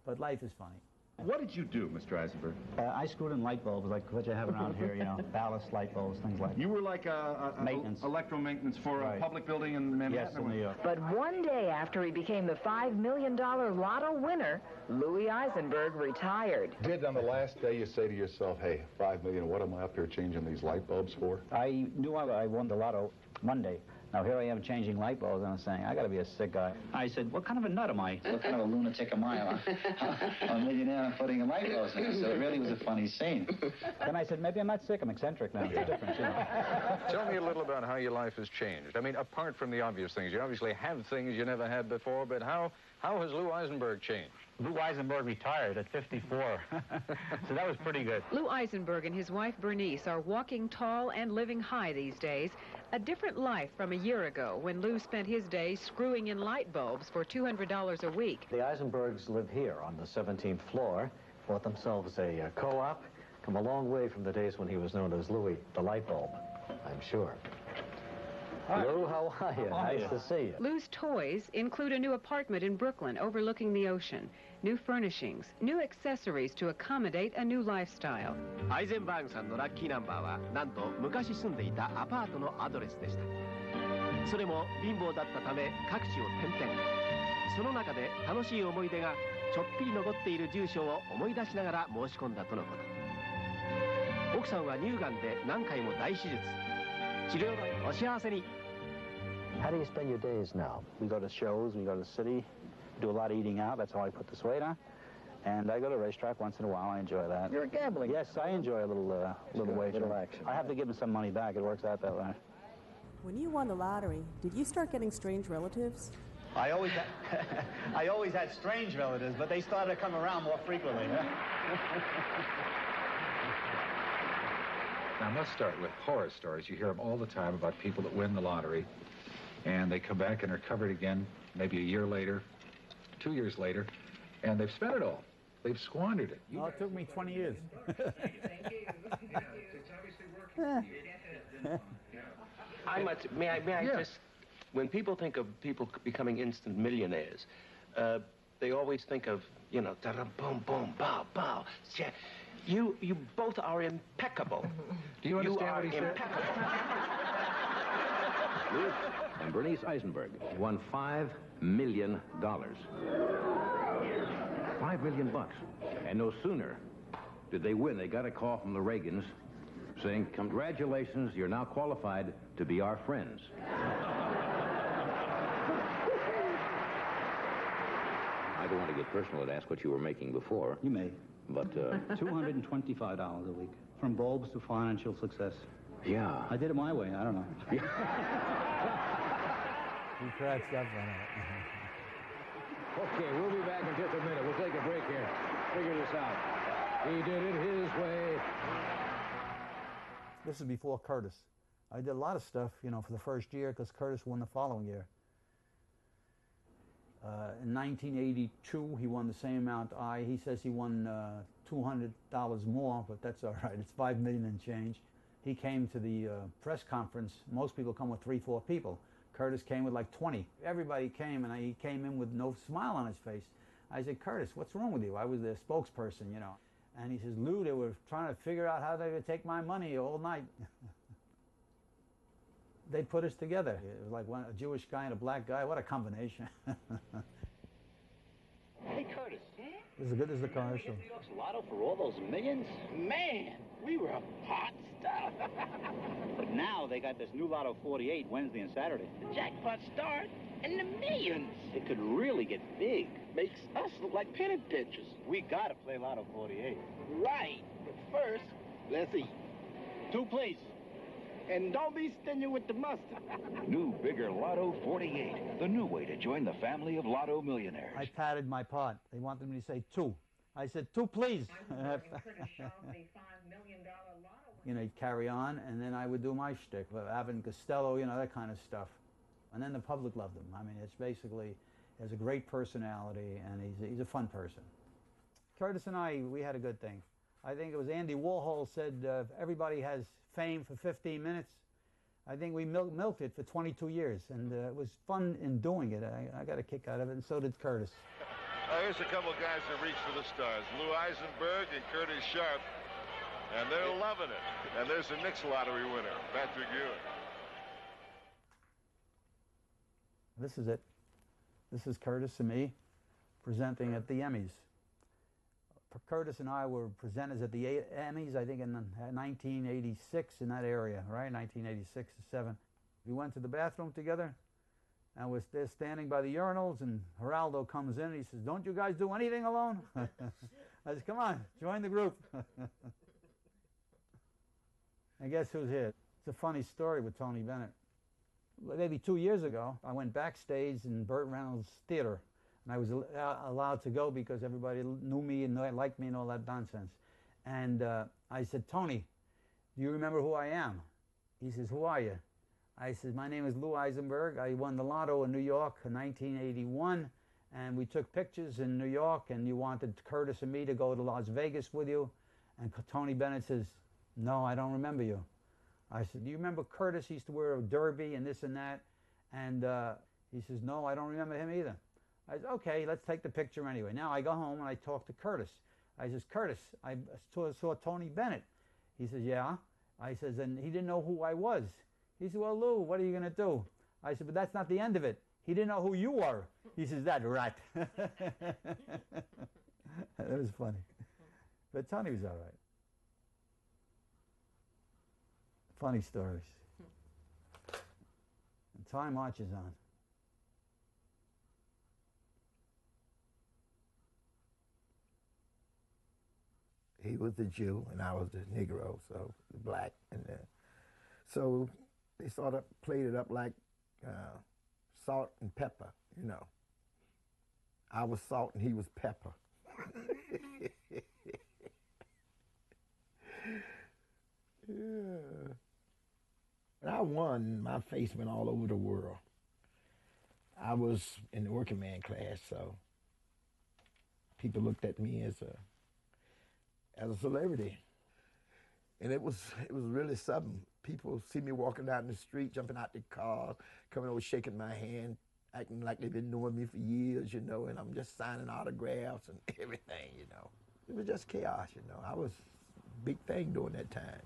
But life is funny. What did you do, Mr. Eisenberg? I screwed in light bulbs like what you have around here, you know, ballast light bulbs, things like that. You were like a maintenance. Electro-maintenance for a public building in Manhattan? Yes, in New York. But one day after he became the $5 million lotto winner, Louis Eisenberg retired. Did on the last day you say to yourself, hey, $5 million, what am I up here changing these light bulbs for? I knew I won the lotto Monday. Now, here I am changing light bulbs, and I'm saying, I got to be a sick guy. I said, what kind of a nut am I? What kind of a lunatic am I? I'm a millionaire putting in light bulbs in. So it really was a funny scene. Then I said, maybe I'm not sick, I'm eccentric now. It's a difference, you know. Tell me a little about how your life has changed. I mean, apart from the obvious things. You obviously have things you never had before, but how has Lou Eisenberg changed? Lou Eisenberg retired at 54. So that was pretty good. Lou Eisenberg and his wife Bernice are walking tall and living high these days. A different life from a year ago when Lou spent his days screwing in light bulbs for $200 a week. The Eisenbergs live here on the 17th floor, bought themselves a co-op, come a long way from the days when he was known as Louis the Light Bulb, I'm sure. Lou, how are you? Nice to see you. Lou's toys include a new apartment in Brooklyn overlooking the ocean, new furnishings, new accessories to accommodate a new lifestyle. アイゼンバーグさんのラッキーナンバーはなんと昔住んでいたアパートのアドレスでした。それも貧乏だったため各地を転々。その中で楽しい思い出がちょっぴり残っている住所を思い出しながら申し込んだとのこと。奥さんは乳がんで何回も大手術。治療代お幸せに。How do you spend your days now? We go to shows, we go to the city, do a lot of eating out. That's how I put this weight on. And I go to a racetrack once in a while. I enjoy that. You're gambling. Yes, I enjoy a little wager. Little action. I have to give them some money back. It works out that way. When you won the lottery, did you start getting strange relatives? I always had strange relatives, but they started to come around more frequently. Now, let's start with horror stories. You hear them all the time about people that win the lottery, and they come back and are covered again, maybe a year later, 2 years later, and they've spent it all. They've squandered it. Oh, it took me 20 years. May I just, when people think of people becoming instant millionaires, they always think of, you know, da-da, boom, boom, bow, bow. You both are impeccable. Do you understand what he said? Louis and Bernice Eisenberg won $5 million. $5 million bucks. And no sooner did they win, they got a call from the Reagans saying, "Congratulations, you're now qualified to be our friends." I don't want to get personal and ask what you were making before. You may. But, $225 a week, from bulbs to financial success. Yeah. I did it my way, I don't know. He cracks up on it. Okay, we'll be back in just a minute. We'll take a break here. Figure this out. He did it his way. This is before Curtis. I did a lot of stuff, you know, for the first year, because Curtis won the following year. In 1982, he won the same amount he says he won $200 more, but that's all right. It's $5 million and change. He came to the press conference. Most people come with 3, 4 people. Curtis came with like 20. Everybody came, and he came in with no smile on his face. I said, "Curtis, what's wrong with you?" I was their spokesperson, you know. And he says, "Lou, they were trying to figure out how they would take my money all night." They put us together. It was like a Jewish guy and a black guy. What a combination. Hey, Curtis. This is good as the commercial. New York's lotto for all those millions? Man, we were hot stuff. But now they got this new Lotto 48 Wednesday and Saturday. The jackpot start and the millions. It could really get big. Makes us look like penny pinchers. We gotta play Lotto 48. Right. But first, let's eat. 2, please. And don't be stingy with the mustard. New, bigger Lotto 48. The new way to join the family of Lotto millionaires. I padded my part. They wanted me to say 2. I said, 2, please. You know, he'd carry on, and then I would do my shtick. Abbott and Costello, you know, that kind of stuff. And then the public loved him. I mean, it's basically, he has a great personality, and he's a fun person. Curtis and we had a good thing. I think it was Andy Warhol said, everybody has fame for 15 minutes. I think we milked it for 22 years, and it was fun in doing it. I got a kick out of it, and so did Curtis. Here's a couple of guys that reach for the stars, Lou Eisenberg and Curtis Sharp, and they're loving it. And there's the Knicks lottery winner, Patrick Ewing. This is it. This is Curtis and me presenting at the Emmys. Curtis and I were presenters at the Emmys, I think in 1986, in that area, right? 1986 to 7. We went to the bathroom together, and we're there standing by the urinals, and Geraldo comes in, and he says, "Don't you guys do anything alone?" I said, "Come on, join the group." And guess who's here? It's a funny story with Tony Bennett. Maybe 2 years ago, I went backstage in Burt Reynolds' theater. And I was allowed to go because everybody knew me and liked me and all that nonsense. And I said, "Tony, do you remember who I am?" He says, "Who are you?" I said, "My name is Lou Eisenberg. I won the lotto in New York in 1981. And we took pictures in New York, and you wanted Curtis and me to go to Las Vegas with you." And Tony Bennett says, "No, I don't remember you." I said, do you remember Curtis? He used to wear a derby and this and that. And he says, no, I don't remember him either. I said, okay, let's take the picture anyway. Now I go home and I talk to Curtis. I says, Curtis, I saw Tony Bennett. He says, yeah. I says, and he didn't know who I was. He said, well, Lou, what are you going to do? I said, but that's not the end of it. He didn't know who you were. He says, that rat. That was funny. But Tony was all right. Funny stories. And time marches on. He was the Jew and I was the Negro, so the black. And so they sort of played it up like salt and pepper, you know. I was salt and he was pepper. Yeah. When I won, my face went all over the world. I was in the working man class, so people looked at me as a celebrity. And it was really something. People see me walking down the street, jumping out the car, coming over shaking my hand, acting like they've been knowing me for years, you know, and I'm just signing autographs and everything, you know. It was just chaos, you know. I was a big thing during that time.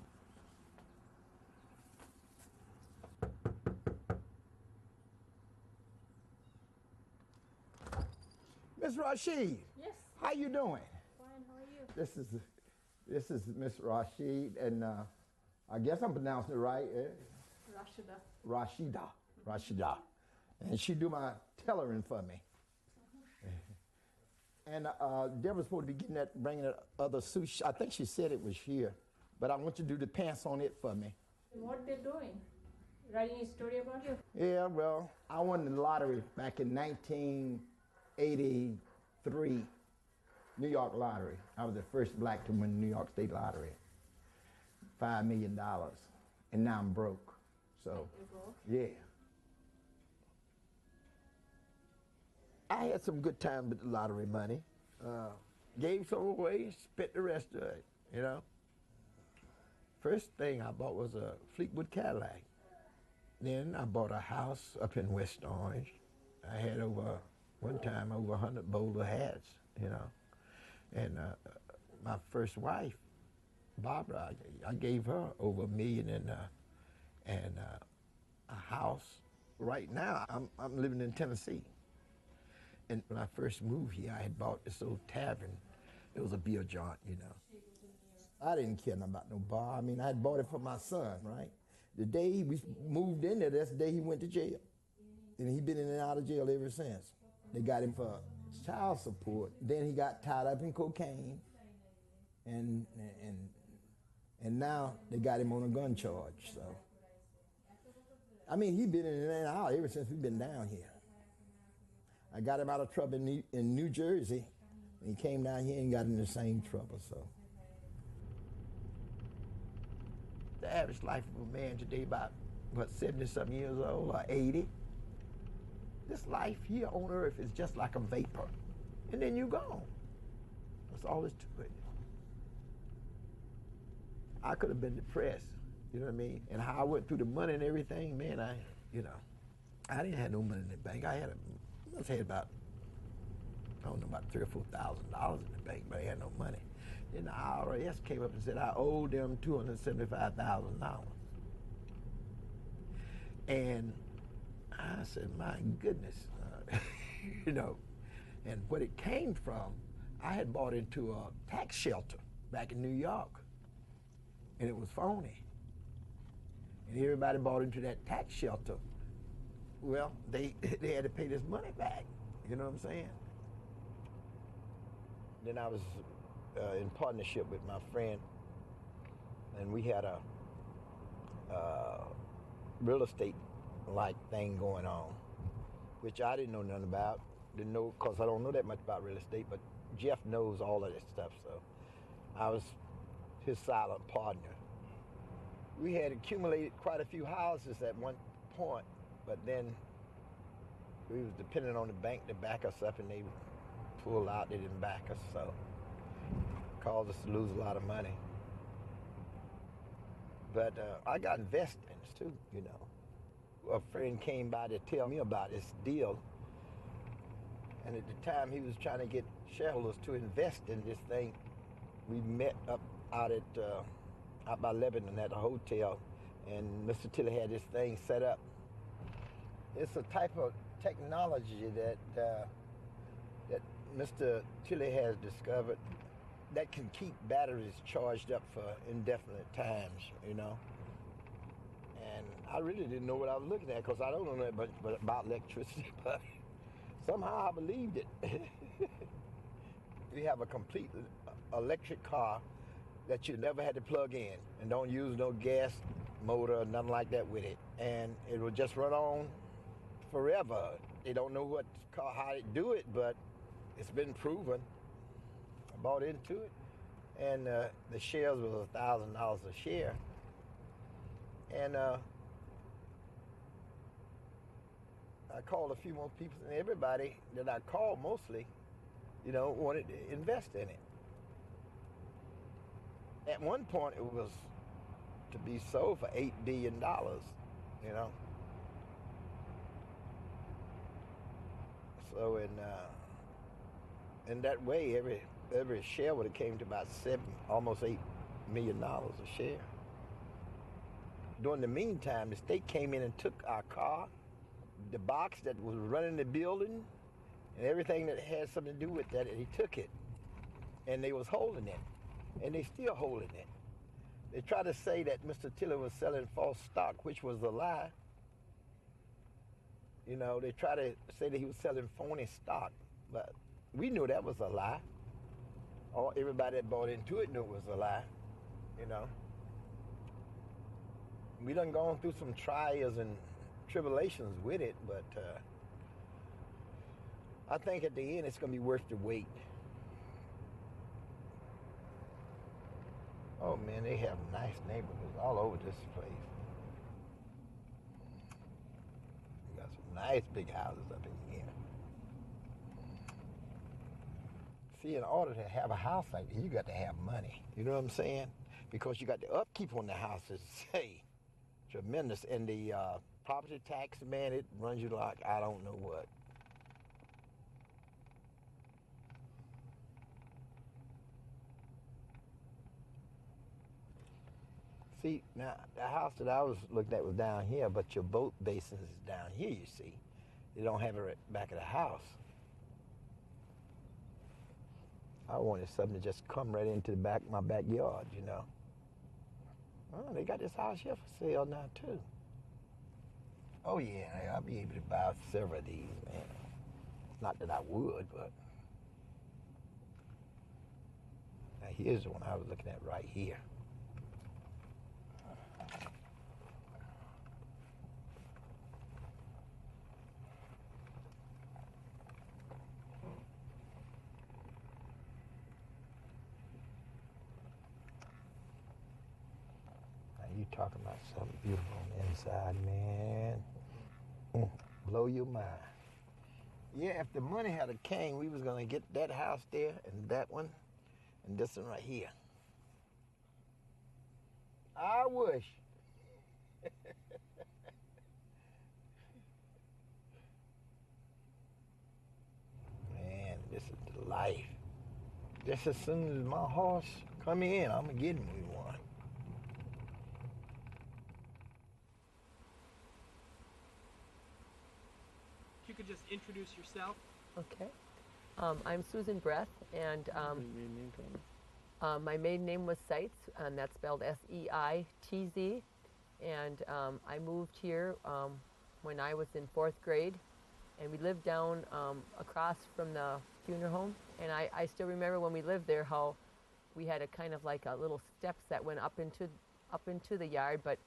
Miss Rashid. Yes. How you doing? Fine, how are you? This is Miss Rashid, and I guess I'm pronouncing it right. Rashida. Rashida. And she do my tailoring for me. And Deborah's supposed to be bringing that other suit. I think she said it was here, but I want you to do the pants on it for me. What they're doing? Writing a story about you? Yeah, well, I won the lottery back in 1983, New York lottery. I was the first black to win the New York State lottery, $5 million, and now I'm broke. So, yeah. I had some good time with the lottery money. Gave some away, spent the rest of it, you know. First thing I bought was a Fleetwood Cadillac. Then I bought a house up in West Orange. I had one time over 100 bowler hats, you know. And my first wife, Barbara, I gave her over $1 million and a house. Right now, I'm living in Tennessee. And when I first moved here, I had bought this old tavern. It was a beer joint, you know. I didn't care nothing about no bar. I mean, I had bought it for my son, right? The day we moved in there, that's the day he went to jail. And he's been in and out of jail ever since. They got him for child support. Then he got tied up in cocaine. And now they got him on a gun charge, so. I mean, he's been in and out ever since we've been down here. I got him out of trouble in New Jersey, and he came down here and got in the same trouble, so. The average life of a man today about, 70-something years old or 80. This life here on earth is just like a vapor, and then you're gone. That's all there's to it. I could have been depressed, you know what I mean? And how I went through the money and everything, man, I didn't have no money in the bank. I must have had about, I don't know, about $3,000 or $4,000 in the bank, but I had no money. Then the IRS came up and said I owed them $275,000. And I said, my goodness, you know. And what it came from, I had bought into a tax shelter back in New York, and it was phony. And everybody bought into that tax shelter. Well, they had to pay this money back, you know what I'm saying? Then I was in partnership with my friend, and we had a real estate-like thing going on, which I didn't know nothing about. Didn't know, because I don't know that much about real estate, but Jeff knows all of this stuff, so I was his silent partner. We had accumulated quite a few houses at one point, but then we was depending on the bank to back us up, and they pulled out. They didn't back us, so caused us to lose a lot of money. But I got investments too, you know. A friend came by to tell me about this deal. And at the time he was trying to get shareholders to invest in this thing. We met up out by Lebanon at a hotel, and Mr. Tilley had this thing set up. It's a type of technology that Mr. Tilley has discovered that can keep batteries charged up for indefinite times, you know. And I really didn't know what I was looking at because I don't know that much about electricity, but somehow I believed it. We have a complete electric car that you never had to plug in and don't use no gas motor or nothing like that with it. And it will just run on forever. They don't know how to do it, but it's been proven. I bought into it, and the shares was $1,000 a share. And I called a few more people, and everybody that I called mostly, you know, wanted to invest in it. At one point, it was to be sold for $8 billion, you know. So in that way, every share would have came to about almost $8 million a share. During the meantime, the state came in and took our car, the box that was running the building, and everything that had something to do with that, and he took it. And they was holding it, and they still holding it. They tried to say that Mr. Tilley was selling false stock, which was a lie. You know, they tried to say that he was selling phony stock, but we knew that was a lie. Everybody that bought into it knew it was a lie, you know. We done gone through some trials and tribulations with it, but I think at the end it's going to be worth the wait. Oh man, they have nice neighborhoods all over this place. We got some nice big houses up in here. See, in order to have a house like that, you got to have money. You know what I'm saying? Because you got the upkeep on the houses, say, tremendous. And the property tax, man, it runs you like I don't know what. See, now, the house that I was looking at was down here, but your boat basin is down here, you see. You don't have it right back of the house. I wanted something to just come right into my backyard, you know. Oh, they got this house here for sale now, too. Oh, yeah, I'll be able to buy several of these, man. Not that I would, but... Now, here's the one I was looking at right here. You talking about something beautiful on the inside, man. Blow your mind. Yeah, if the money had a came, we was gonna get that house there and that one and this one right here. I wish. Man, this is the life. Just as soon as my horse come in, I'm gonna get me one. You could just introduce yourself. Okay. I'm Susan Breath, and my maiden name was Seitz, and that's spelled S-E-I-T-Z. And I moved here when I was in 4th grade, and we lived down across from the funeral home. And I still remember when we lived there how we had a kind of like a little steps that went up into the yard, but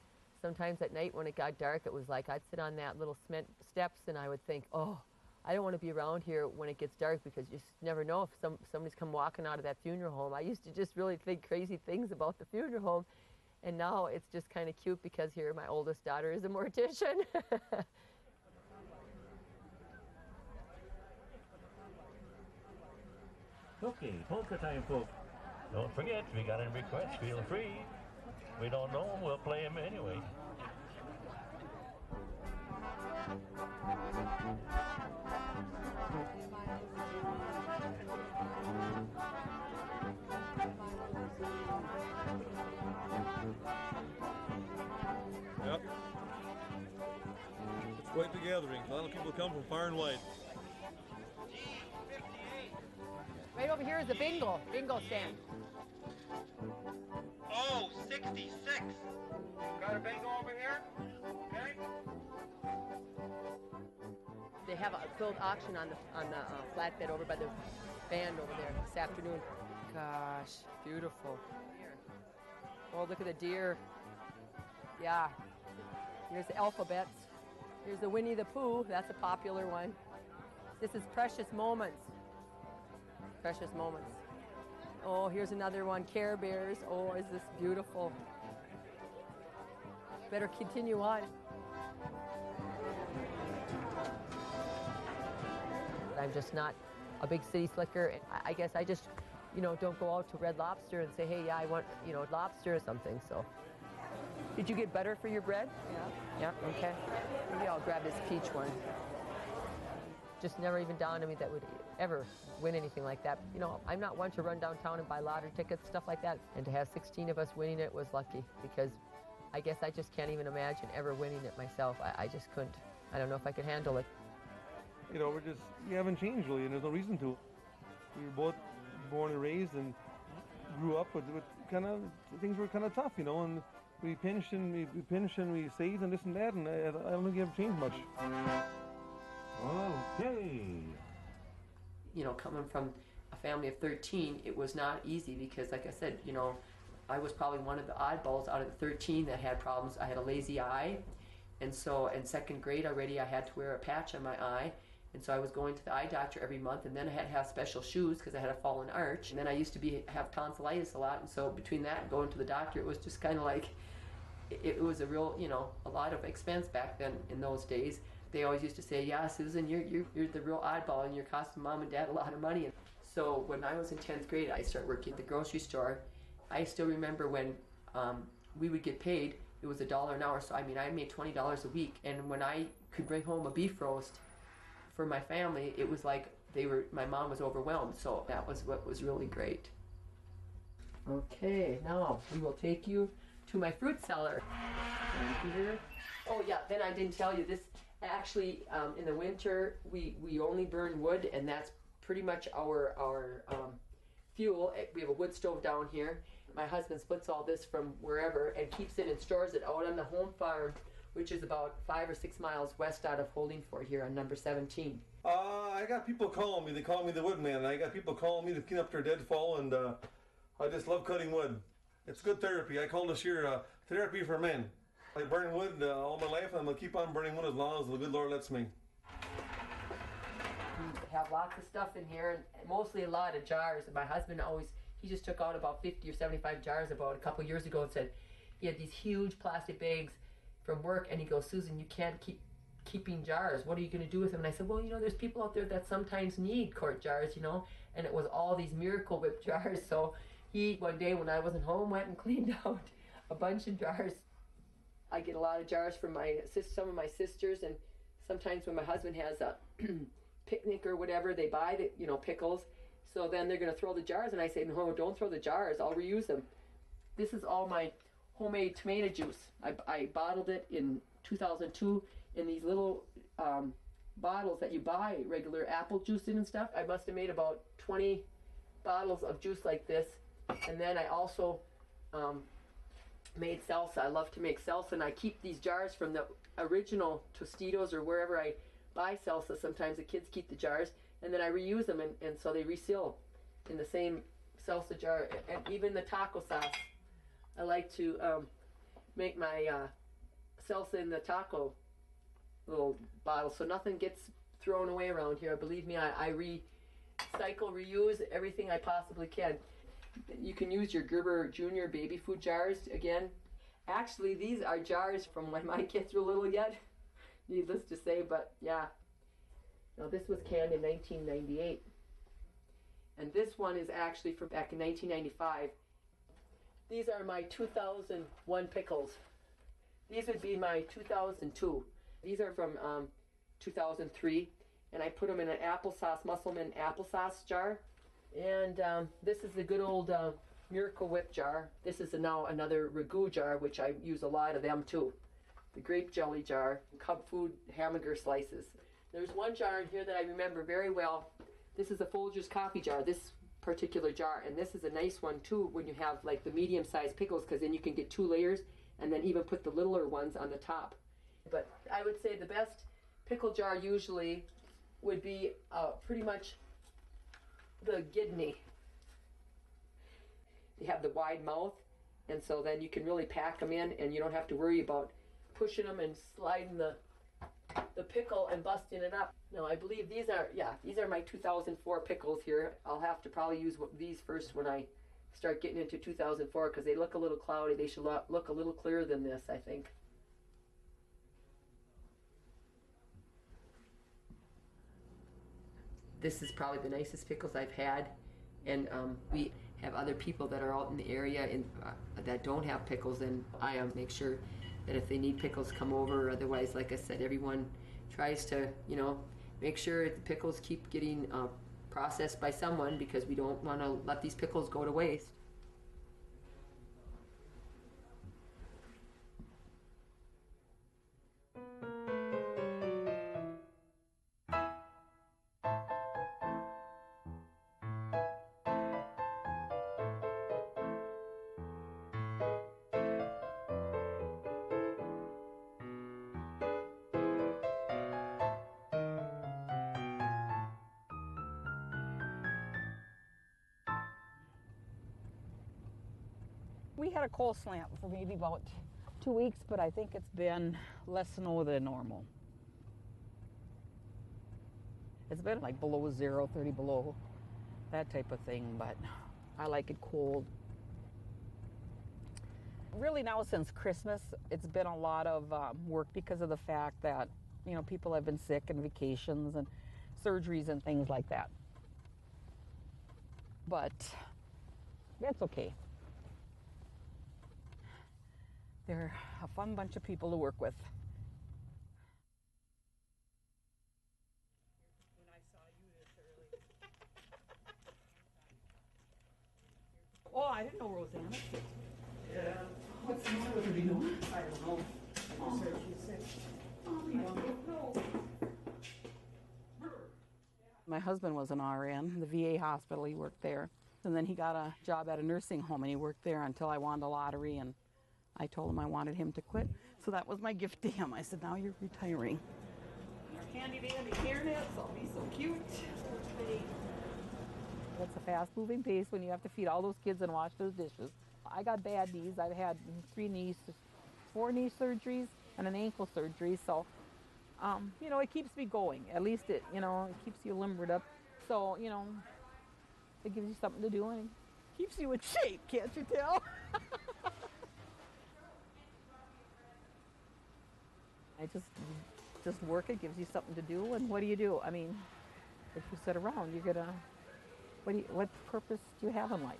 sometimes at night when it got dark, it was like I'd sit on that little cement steps and I would think, oh, I don't want to be around here when it gets dark because you just never know if somebody's come walking out of that funeral home. I used to just really think crazy things about the funeral home, and now it's just kind of cute because here my oldest daughter is a mortician. Okay, polka time, folks. Don't forget, we got a request, feel free. We don't know him, we'll play him anyway. Yep. It's quite the gathering. A lot of people come from far and wide. Right over here is the bingo stand. Oh, 66. Got a bingo over here? Okay. They have a filled auction on the flatbed over by the band over there this afternoon. Gosh, beautiful. Oh, look at the deer. Yeah. Here's the alphabets. Here's the Winnie the Pooh. That's a popular one. This is Precious Moments. Precious Moments. Oh, here's another one, Care Bears. Oh, is this beautiful. Better continue on. I'm just not a big city slicker. I guess I just, don't go out to Red Lobster and say, hey, yeah, I want, lobster or something, so. Did you get butter for your bread? Yeah. Yeah, okay. Maybe I'll grab this peach one. Just never even dawned on me that would ever win anything like that. I'm not one to run downtown and buy lottery tickets, stuff like that. And to have 16 of us winning it was lucky, because I guess I just can't even imagine ever winning it myself. I just couldn't. I don't know if I could handle it. We haven't changed really, and there's no reason to. We were both born and raised and grew up with kind of, things were kind of tough, and we pinched and we saved and this and that, and I don't think we have changed much. Okay. Coming from a family of 13, it was not easy because, like I said, I was probably one of the oddballs out of the 13 that had problems. I had a lazy eye, and so in second grade already I had to wear a patch on my eye, and so I was going to the eye doctor every month, and then I had to have special shoes because I had a fallen arch, and then I used to have tonsillitis a lot, and so between that and going to the doctor, it was just kind of like, it was a real, a lot of expense back then in those days. They always used to say, yeah, Susan, you're the real oddball and you're costing mom and dad a lot of money. And so when I was in 10th grade, I started working at the grocery store. I still remember when we would get paid, it was $1 an hour. So I made $20 a week. And when I could bring home a beef roast for my family, it was like my mom was overwhelmed. So that was what was really great. Okay, now we will take you to my fruit cellar. And here, oh yeah, then I didn't tell you this. Actually, in the winter, we only burn wood, and that's pretty much our fuel. We have a wood stove down here. My husband splits all this from wherever and keeps it and stores it out on the home farm, which is about 5 or 6 miles west out of Holdingford here on number 17. I got people calling me. They call me the woodman. I got people calling me to clean up their deadfall, and I just love cutting wood. It's good therapy. I call this here therapy for men. I burn wood all my life, and I'm going to keep on burning wood as long as the good Lord lets me. We have lots of stuff in here, and mostly a lot of jars. And my husband he just took out about 50 or 75 jars about a couple years ago and said he had these huge plastic bags from work, and he goes, Susan, you can't keep keeping jars. What are you going to do with them? And I said, well, there's people out there that sometimes need quart jars, and it was all these Miracle Whip jars. So he, one day when I wasn't home, went and cleaned out a bunch of jars. I get a lot of jars from some of my sisters, and sometimes when my husband has a picnic or whatever, they buy the pickles. So then they're going to throw the jars, and I say, no, don't throw the jars. I'll reuse them. This is all my homemade tomato juice. I bottled it in 2002 in these little bottles that you buy regular apple juice in and stuff. I must have made about 20 bottles of juice like this, and then I also made salsa. I love to make salsa, and I keep these jars from the original Tostitos or wherever I buy salsa. Sometimes the kids keep the jars, and then I reuse them, and so they reseal in the same salsa jar. And even the taco sauce, I like to make my salsa in the taco little bottle, so nothing gets thrown away around here. Believe me, I recycle, reuse everything I possibly can. You can use your Gerber Junior baby food jars again. Actually, these are jars from when my kids were little yet, needless to say, but yeah. Now this was canned in 1998. And this one is actually from back in 1995. These are my 2001 pickles. These would be my 2002. These are from 2003, and I put them in an applesauce, Musselman applesauce jar. And this is the good old Miracle Whip jar. This is now another ragu jar, which I use a lot of them too. The grape jelly jar, cub food hamburger slices. There's one jar in here that I remember very well. This is a Folgers coffee jar, this particular jar, and this is a nice one too when you have like the medium-sized pickles, because then you can get 2 layers and then even put the littler ones on the top. But I would say the best pickle jar usually would be pretty much the Gidney. They have the wide mouth, and so then you can really pack them in, and you don't have to worry about pushing them and sliding the pickle and busting it up. No, I believe these are my 2004 pickles here. I'll have to probably use these first when I start getting into 2004, because they look a little cloudy. They should look a little clearer than this, I think. This is probably the nicest pickles I've had, and we have other people that are out in the area that don't have pickles, and I make sure that if they need pickles, come over. Otherwise, like I said, everyone tries to, make sure the pickles keep getting processed by someone, because we don't want to let these pickles go to waste. We had a cold snap for maybe about 2 weeks, but I think it's been less snow than normal. It's been like below 0, 30 below, that type of thing, but I like it cold. Really now since Christmas, it's been a lot of work because of the fact that, people have been sick and vacations and surgeries and things like that. But that's okay. They're a fun bunch of people to work with. Oh, I didn't know Rosanna was sick. Yeah. What's the matter with her? Do you know? I don't know. I just heard she's sick. Oh, we don't know. My husband was an RN, the VA hospital. He worked there. And then he got a job at a nursing home, and he worked there until I won the lottery, and I told him I wanted him to quit. So that was my gift to him. I said, now you're retiring. Our handy dandy hairnets, I'll be so cute. It's a fast-moving pace when you have to feed all those kids and wash those dishes. I got bad knees. I've had 4 knee surgeries and an ankle surgery. So, it keeps me going. At least it keeps you limbered up. So, it gives you something to do and it keeps you in shape, can't you tell? I just work. It gives you something to do, and what do? I mean, if you sit around, you're gonna. What purpose do you have in life?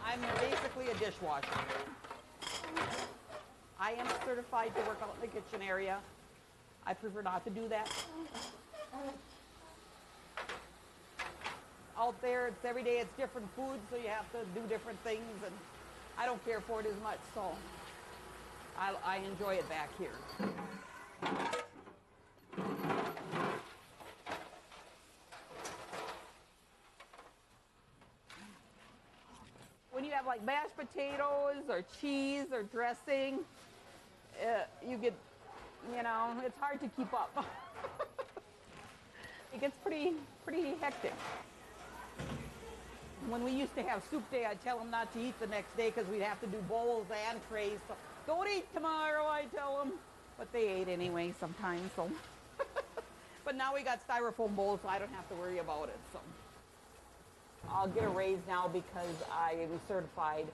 I'm basically a dishwasher. I am certified to work out in the kitchen area. I prefer not to do that. Out there, it's every day, it's different food, so you have to do different things, and I don't care for it as much, so I enjoy it back here. When you have like mashed potatoes or cheese or dressing, you get, it's hard to keep up. It gets pretty hectic. When we used to have soup day, I'd tell them not to eat the next day because we'd have to do bowls and trays. So, don't eat tomorrow, I tell them. But they ate anyway sometimes, so. But now we got styrofoam bowls, so I don't have to worry about it, so. I'll get a raise now because I am certified.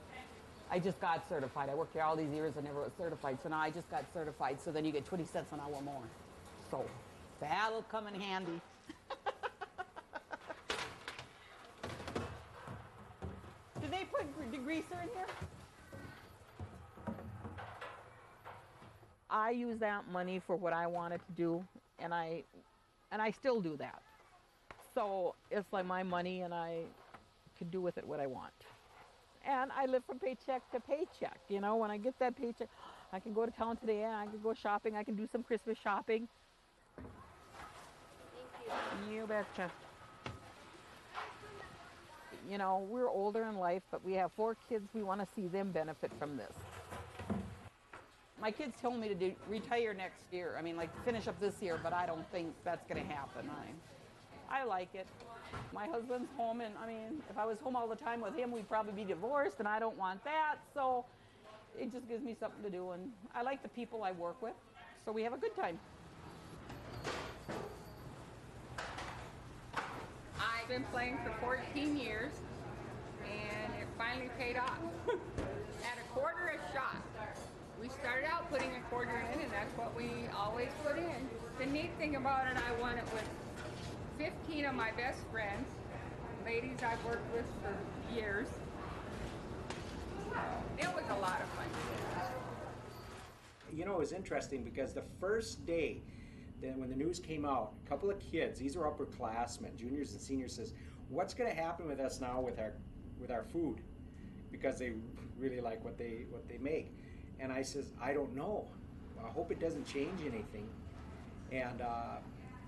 I just got certified. I worked here all these years and never was certified, so now I just got certified, so then you get 20 cents an hour more. So that'll come in handy. greaser in here? I use that money for what I wanted to do, and I still do that. So it's like my money, and I can do with it what I want. And I live from paycheck to paycheck. You know, when I get that paycheck, I can go to town today, I can go shopping, I can do some Christmas shopping. Thank you. You betcha. You know, we're older in life, but we have 4 kids. We want to see them benefit from this. My kids told me to retire next year. I mean, like, finish up this year, but I don't think that's going to happen. I like it. My husband's home, and I mean, if I was home all the time with him, we'd probably be divorced, and I don't want that. So it just gives me something to do, and I like the people I work with, so we have a good time. I've been playing for 14 years, and it finally paid off. At a quarter a shot. We started out putting a quarter in, and that's what we always put in. The neat thing about it, I won it with 15 of my best friends, ladies I've worked with for years. It was a lot of fun. You know, it was interesting because the first day, then when the news came out, a couple of kids, these are upperclassmen, juniors and seniors, says, "What's going to happen with us now with our food?" Because they really like what they make. And I says, "I don't know. I hope it doesn't change anything." And at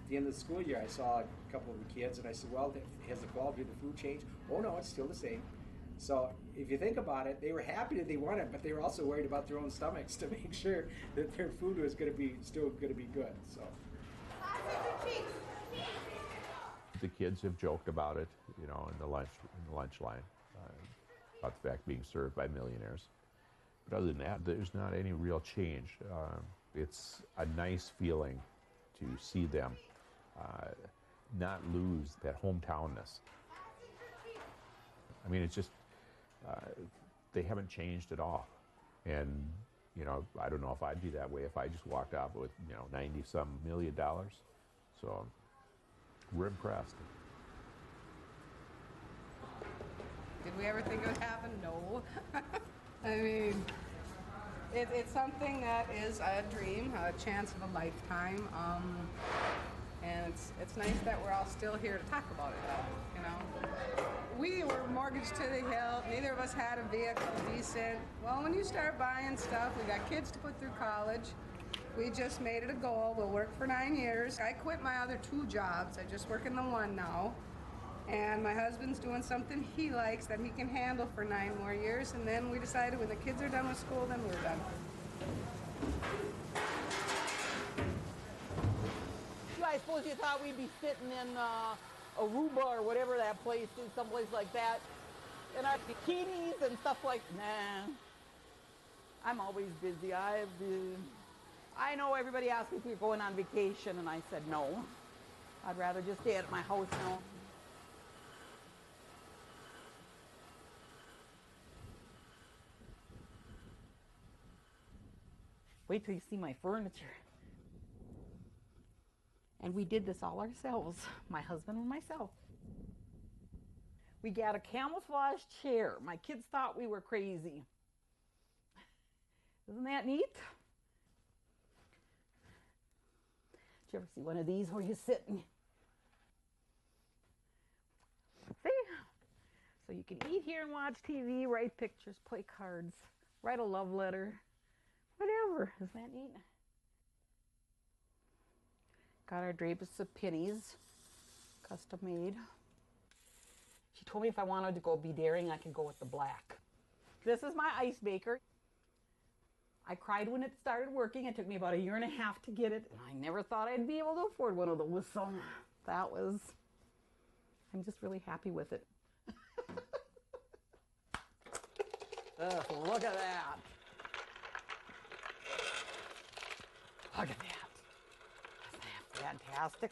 the end of the school year, I saw a couple of the kids, and I said, "Well, has the quality of the food changed?" "Oh no, it's still the same." So if you think about it, they were happy that they won it, but they were also worried about their own stomachs to make sure that their food was still going to be good. So. The kids have joked about it, you know, in the lunch line, about the fact being served by millionaires. But other than that, there's not any real change. It's a nice feeling to see them not lose that hometownness. I mean, it's just, they haven't changed at all. And, you know, I don't know if I'd be that way if I just walked out with, you know, $90-some million. So we're impressed. Did we ever think it would happen? No. I mean, it's something that is a dream, a chance of a lifetime. And it's nice that we're all still here to talk about it, though, you know. We were mortgaged to the hilt. Neither of us had a vehicle decent. Well, when you start buying stuff, we got kids to put through college. We just made it a goal. We'll work for 9 years. I quit my other 2 jobs. I just work in the one now. And my husband's doing something he likes that he can handle for 9 more years. And then we decided when the kids are done with school, then we're done. I suppose you thought we'd be sitting in Aruba or whatever that place is, someplace like that, in our bikinis and stuff like, nah. I'm always busy. I know everybody asked me if we were going on vacation, and I said no. I'd rather just stay at my house now. Wait till you see my furniture. And we did this all ourselves, my husband and myself. We got a camouflage chair. My kids thought we were crazy. Isn't that neat? Did you ever see one of these where you're sitting? See? So you can eat here and watch TV, write pictures, play cards, write a love letter, whatever. Isn't that neat? Got our drapes of pennies, custom made. She told me if I wanted to go be daring, I could go with the black. This is my ice maker. I cried when it started working. It took me about 1.5 years to get it. And I never thought I'd be able to afford one of those. So I'm just really happy with it. Look at that. Look at that. Fantastic.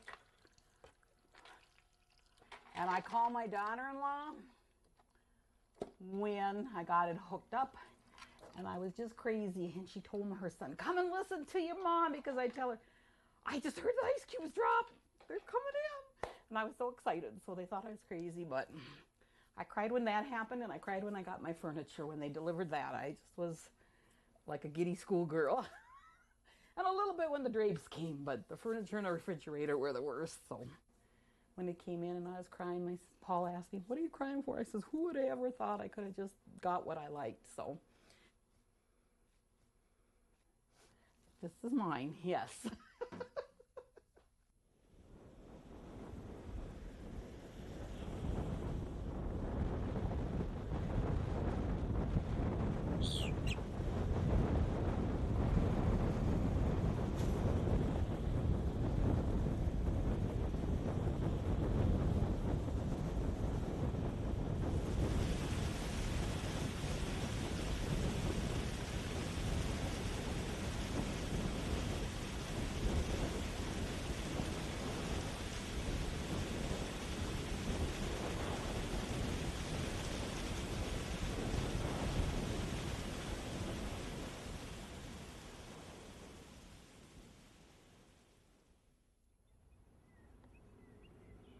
And I called my daughter-in-law when I got it hooked up, and I was just crazy. And she told her son, "Come and listen to your mom," because I tell her, "I just heard the ice cubes drop. They're coming in." And I was so excited. So they thought I was crazy, but I cried when that happened, and I cried when I got my furniture, when they delivered that. I just was like a giddy schoolgirl. And a little bit when the drapes came, but the furniture and the refrigerator were the worst. So when it came in and I was crying, Paul asked me, "What are you crying for?" I says, "Who would have ever thought I could have just got what I liked?" So this is mine, yes.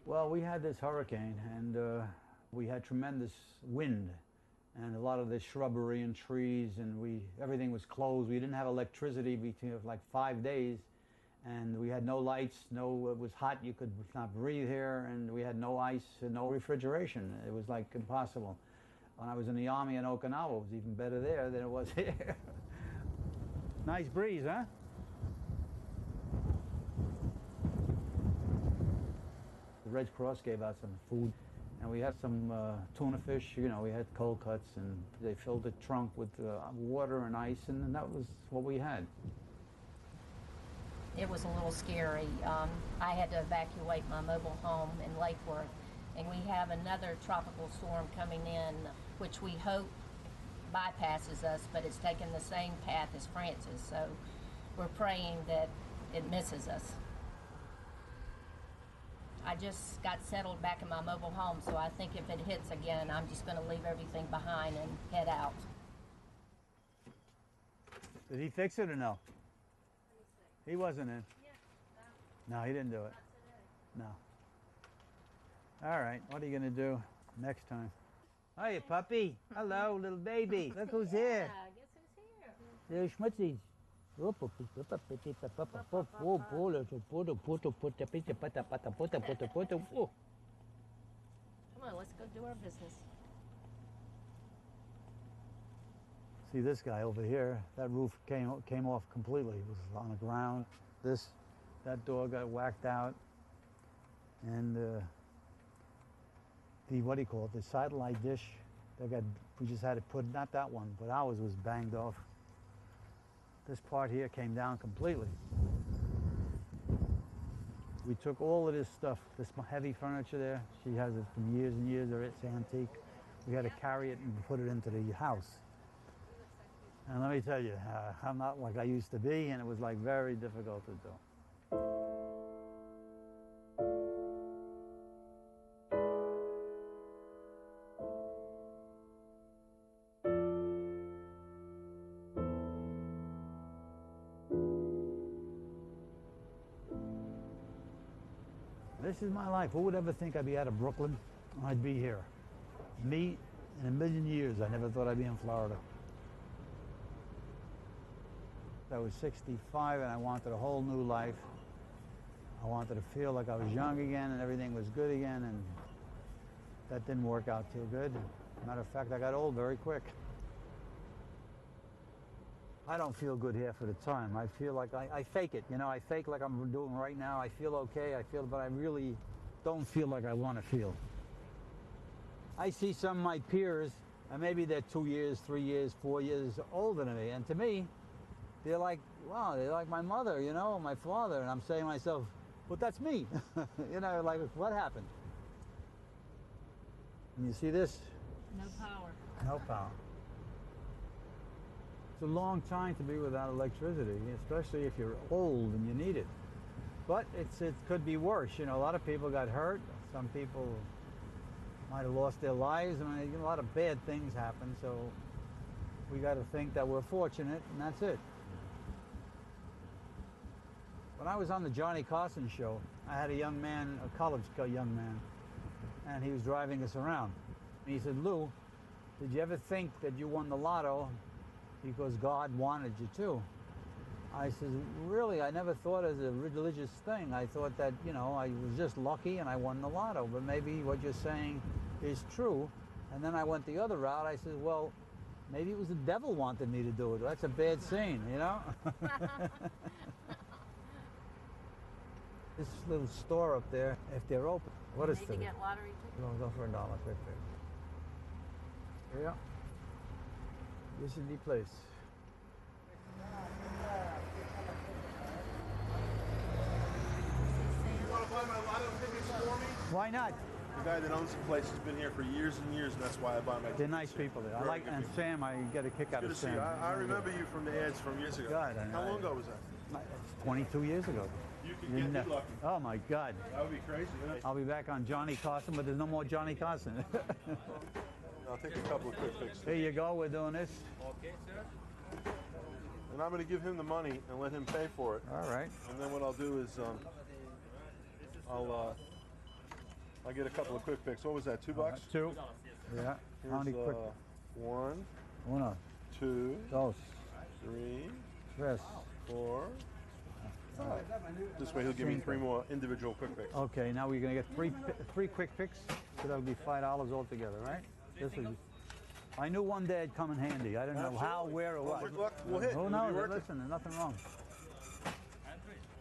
Well, we had this hurricane, and we had tremendous wind, and a lot of the shrubbery and trees, and everything was closed. We didn't have electricity between like 5 days, and we had no lights. It was hot. You could not breathe here, and we had no ice and no refrigeration. It was like impossible. When I was in the Army in Okinawa, it was even better there than it was here. Nice breeze, huh? The Red Cross gave out some food, and we had some tuna fish. You know, we had cold cuts, and they filled the trunk with water and ice, and that was what we had. It was a little scary. I had to evacuate my mobile home in Lake Worth, and we have another tropical storm coming in, which we hope bypasses us, but it's taken the same path as Francis, so we're praying that it misses us. I just got settled back in my mobile home, so I think if it hits again, I'm just going to leave everything behind and head out. Did he fix it or no? He wasn't in. No, he didn't do it. No. All right, what are you going to do next time? Hiya, puppy. Hello, little baby. Look who's here. Guess who's here? There's Schmutzies. Come on, let's go do our business. See this guy over here, that roof came off completely. It was on the ground. That door got whacked out. And what do you call it, the satellite dish, we just had to put, not that one, but ours was banged off. This part here came down completely. We took all of this stuff, this heavy furniture there. She has it from years and years, it's antique. We had to carry it and put it into the house. And let me tell you, I'm not like I used to be, and it was like very difficult to do. This is my life. Who would ever think I'd be out of Brooklyn? I'd be here. Me, in a million years, I never thought I'd be in Florida. I was 65 and I wanted a whole new life. I wanted to feel like I was young again and everything was good again, and that didn't work out too good. Matter of fact, I got old very quick. I don't feel good half of the time. I feel like I fake it, you know, I fake like I'm doing right now. I feel okay, but I really don't feel like I want to feel. I see some of my peers, and maybe they're 2 years, 3 years, 4 years older than me, and to me, they're like, wow, they're like my mother, you know, my father, and I'm saying to myself, but that's me. You know, like, what happened? And you see this? No power. No power. It's a long time to be without electricity, especially if you're old and you need it. But it could be worse. You know, a lot of people got hurt. Some people might have lost their lives. I mean, a lot of bad things happen, so we got to think that we're fortunate, and that's it. When I was on the Johnny Carson show, I had a young man, a college young man, and he was driving us around. He said, Lou, did you ever think that you won the lotto because God wanted you to? I said, really, I never thought as a religious thing. I thought that, you know, I was just lucky and I won the lotto. But maybe what you're saying is true. And then I went the other route. I said, well, maybe it was the devil wanted me to do it. That's a bad scene, you know? This little store up there, if they're open, what is it? Need to get lottery tickets? No, go for $1, quick. Yeah. This is the place. You want to buy my lotto tickets for me? Why not? The guy that owns the place has been here for years and years, and that's why I buy my tickets. They're nice people there. I Very like, good and people. Sam, I get a kick out Good of to see Sam. you. I remember you from the ads from years ago. God, How long ago was that? 22 years ago. You could get me lucky. Oh my God. That would be crazy. I'll be back on Johnny Carson, but there's no more Johnny Carson. I'll take a couple of quick picks. Here you go, we're doing this. Okay, sir. And I'm going to give him the money and let him pay for it. All right. And then what I'll do is I'll get a couple of quick picks. What was that, $2? Two. Yeah. How many quick? One. Uno. Two. Dos. Three. Tres. Four. This way he'll give me 3 more individual quick picks. Okay, now we're gonna get three quick picks, so that'll be $5 altogether, right? This is. I knew one day it'd come in handy. I don't know how, where, or what. Well, we'll hit. Who knows? Listen, there's nothing wrong.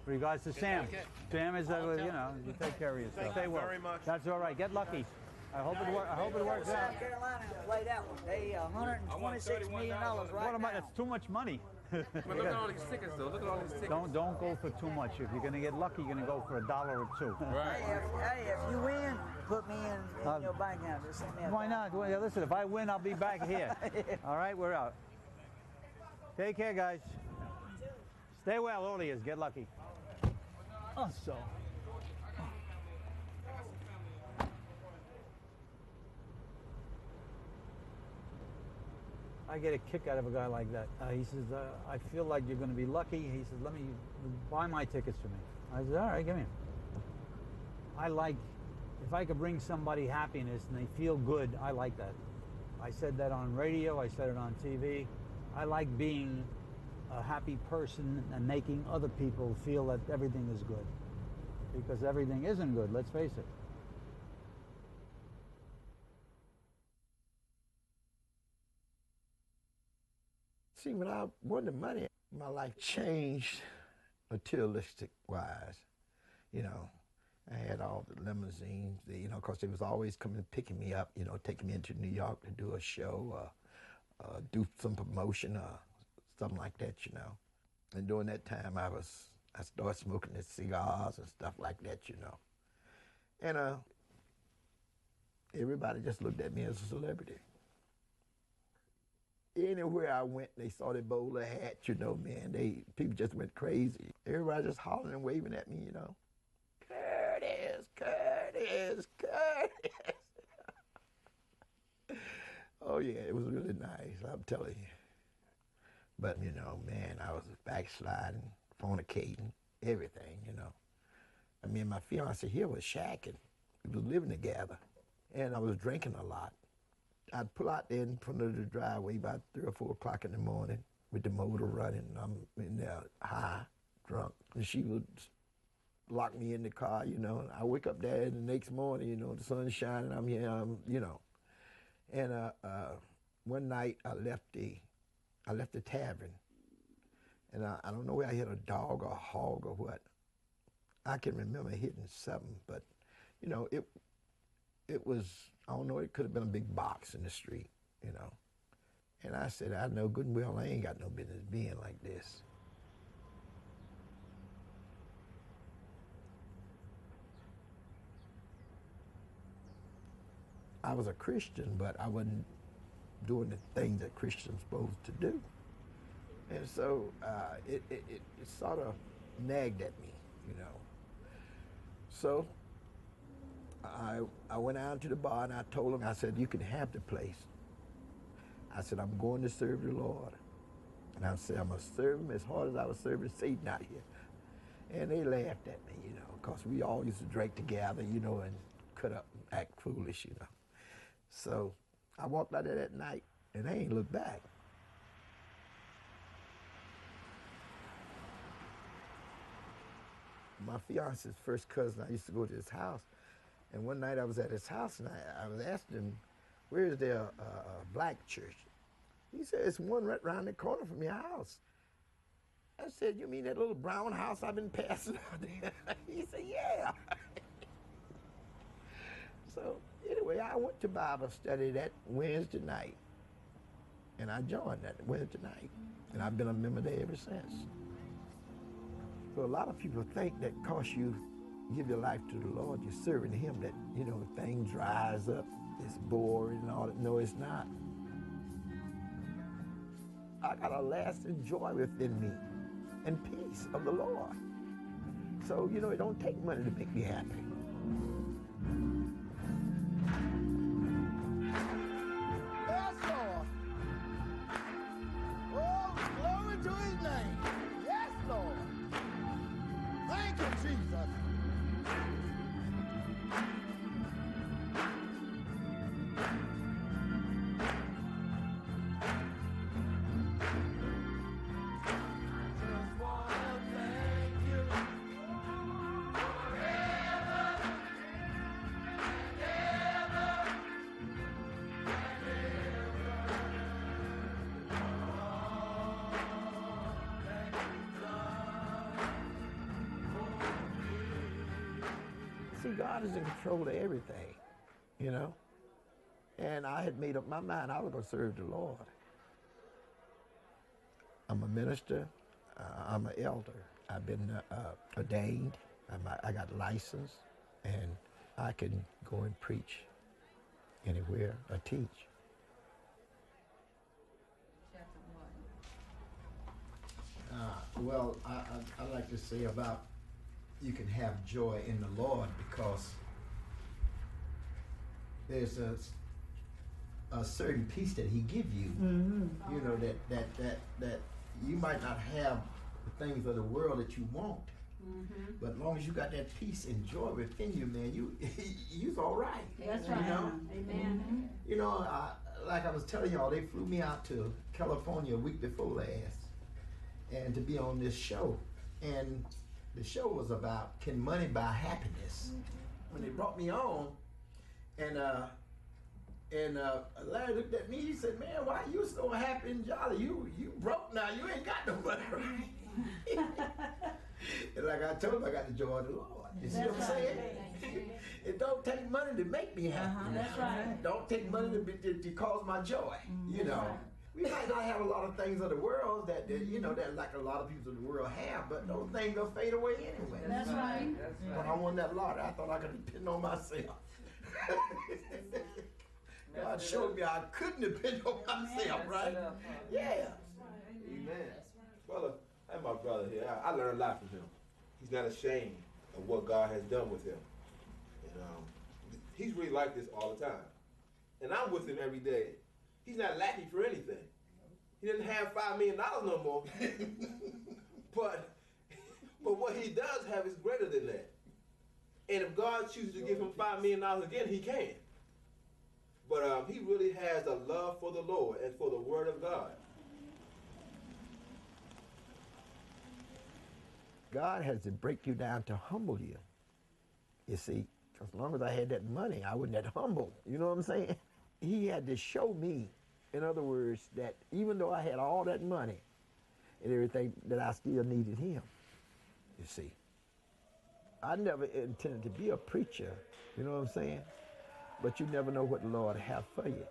Regards to Sam. Sam is, you know, you take care of yourself. Thank you well. very much. That's all right. Get lucky. I hope it works out. South Carolina played that one. They $126 million right What now. That's too much money. But look at all these tickets, though. Look at all these tickets. Don't go for too much. If you're gonna get lucky, you're gonna go for $1 or $2. Hey, if you win, put me in your bank account. Just send me a Why not? Well, yeah, listen, if I win, I'll be back here. All right, we're out. Take care, guys. Stay well, all of you. Get lucky. Oh, so. I get a kick out of a guy like that. He says, I feel like you're going to be lucky. He says, let me buy my tickets for me. I said, all right, give me them. I like, if I could bring somebody happiness and they feel good, I like that. I said that on radio, I said it on TV. I like being a happy person and making other people feel that everything is good. Because everything isn't good, let's face it. See, when I won the money, my life changed materialistic-wise. You know, I had all the limousines, you know, because they was always coming picking me up, you know, taking me into New York to do a show, do some promotion, something like that, you know. And during that time, I started smoking the cigars and stuff like that, you know. And everybody just looked at me as a celebrity. Anywhere I went, they saw the bowler hat, you know, man. People just went crazy. Everybody just hollering and waving at me, you know. Curtis, Curtis, Curtis. Oh yeah, it was really nice, I'm telling you. But, you know, man, I was backsliding, fornicating, everything, you know. I mean, my fiance here was shacking. We was living together. And I was drinking a lot. I'd pull out there in front of the driveway about 3 or 4 o'clock in the morning with the motor running. I'm in there high, drunk. And she would lock me in the car, you know. And I wake up there the next morning, you know, the sun's shining, I'm here, you know. And one night I left the tavern. And I don't know where I hit a dog or a hog or what. I can remember hitting something, but, you know, it was, I don't know, it could have been a big box in the street, you know. And I said, I know good and well I ain't got no business being like this. I was a Christian, but I wasn't doing the things that Christians supposed to do. And so it sort of nagged at me, you know. So I went out to the bar and I told them, I said, you can have the place. I said, I'm going to serve the Lord. And I said, I'm going to serve him as hard as I was serving Satan out here. And they laughed at me, you know, because we all used to drink together, you know, and cut up and act foolish, you know. So I walked out there that night, and I ain't looked back. My fiance's first cousin, I used to go to his house, and one night I was at his house, and I was asking him, where is there a black church? He said, it's one right around the corner from your house. I said, you mean that little brown house I've been passing out there? He said, yeah. So anyway, I went to Bible study that Wednesday night, and I joined that Wednesday night, and I've been a member there ever since. So a lot of people think that because you give your life to the Lord, you're serving Him, that, you know, things dries up, it's boring and all that. No, it's not. I got a lasting joy within me and peace of the Lord. So, you know, it don't take money to make me happy. Yes, Lord. Oh, glory to His name. Yes, Lord. Thank you, Jesus. See, God is in control of everything, you know? And I had made up my mind I was going to serve the Lord. I'm a minister. I'm an elder. I've been ordained. I got license, and I can go and preach anywhere or teach. Well, I like to say about you can have joy in the Lord because there's a certain peace that He give you. Mm-hmm. You know, that you might not have the things of the world that you want, mm-hmm. but as long as you got that peace and joy within you, man, you's all right. That's right. You know? Amen. Mm-hmm. You know, like I was telling y'all, they flew me out to California a week before last, and to be on this show, and the show was about, can money buy happiness? When they brought me on, and Larry looked at me, he said, man, why you so happy and jolly? You broke now, you ain't got no money, right? And like I told him, I got the joy of the Lord. You see what I'm saying? It don't take money to make me happy. That's right. It don't take money to cause my joy, you know. Right. We might not have a lot of things of the world that you know, that like a lot of people in the world have, but those things will fade away anyway. That's right. When I won that lottery, I thought I could depend on myself. God showed me I couldn't depend on myself, right? Yeah. Amen. Brother, that's my brother here. I learned a lot from him. He's not ashamed of what God has done with him. And he's really like this all the time. And I'm with him every day. He's not lacking for anything. He doesn't have $5 million no more. but what he does have is greater than that. And if God chooses to give him $5 million again, he can. But he really has a love for the Lord and for the Word of God. God has to break you down to humble you. You see, as long as I had that money, I wasn't that humble. You know what I'm saying? He had to show me, in other words, that even though I had all that money and everything, that I still needed Him. You see, I never intended to be a preacher. You know what I'm saying? But you never know what the Lord have for you.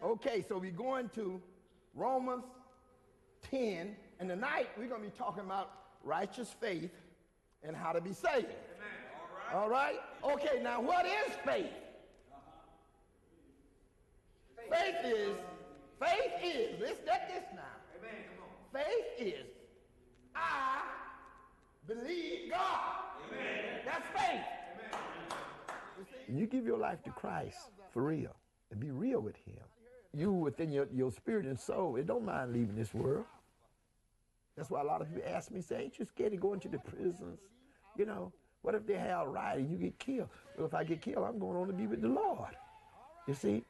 Okay, so we're going to Romans 10, and tonight we're going to be talking about righteous faith and how to be saved. All right? Okay, now what is faith? Faith is, listen at this now. Amen, come on. Faith is, I believe God. Amen. That's faith. Amen. You give your life to Christ for real and be real with him. You within your spirit and soul, it don't mind leaving this world. That's why a lot of people ask me, say, ain't you scared to go into the prisons? You know, what if they have a riot and you get killed? Well, if I get killed, I'm going on to be with the Lord. You see?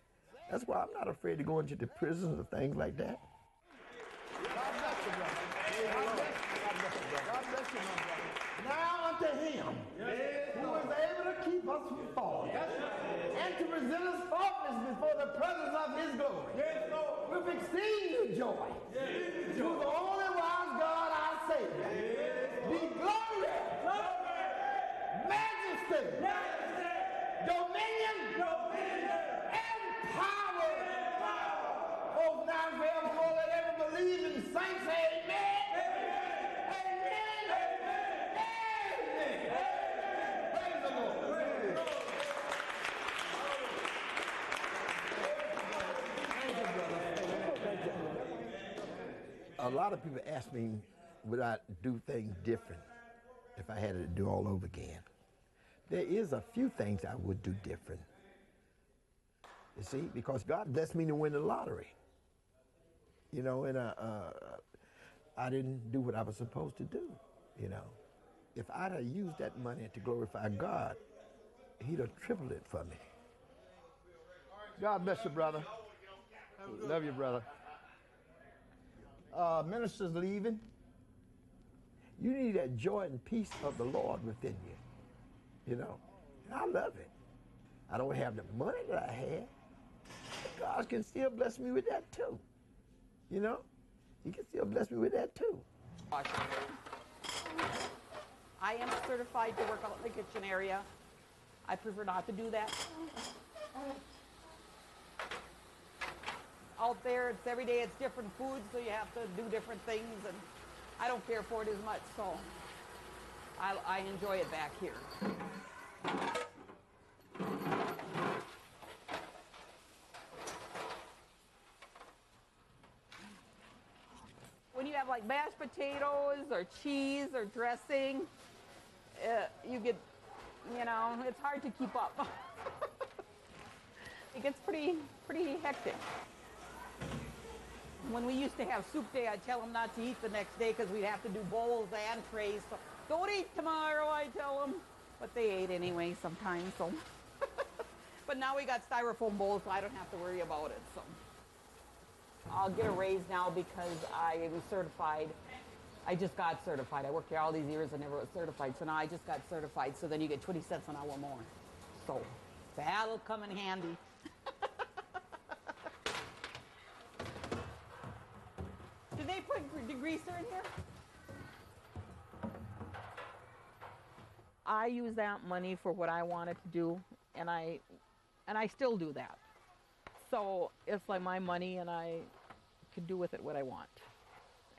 That's why I'm not afraid to go into the prisons or things like that. God bless you, brother. God bless you, my brother. Now unto him who is able to keep us from falling and to present us faultless before the presence of his glory with exceeding joy. To the only wise God our Savior be glory, majesty, dominion, and power. Both now and forevermore, let every believing saint say amen. Amen. Amen. Praise the Lord. Thank you, brother. A lot of people ask me, would I do things different if I had to do all over again? There is a few things I would do different. You see, because God blessed me to win the lottery. You know, and I didn't do what I was supposed to do, you know. If I'd have used that money to glorify God, he'd have tripled it for me. God bless you, brother. Love you, brother. Ministers leaving. You need that joy and peace of the Lord within you, you know. And I love it. I don't have the money that I had. God can still bless me with that too. You know? He can still bless me with that too. I am certified to work out in the kitchen area. I prefer not to do that. Out there, it's every day, it's different food, so you have to do different things, and I don't care for it as much, so I enjoy it back here. When you have like mashed potatoes or cheese or dressing, you get, you know, it's hard to keep up. It gets pretty hectic. When we used to have soup day, I'd tell them not to eat the next day because we'd have to do bowls and trays. So don't eat tomorrow, I tell them. But they ate anyway sometimes, so. But now we got styrofoam bowls, so I don't have to worry about it, so. I'll get a raise now because I am certified. I just got certified. I worked here all these years and never was certified, so now I just got certified, so then you get 20 cents an hour more. So that'll come in handy. Did they put degreaser in here? I use that money for what I wanted to do, and I still do that. So it's like my money, and I can do with it what I want.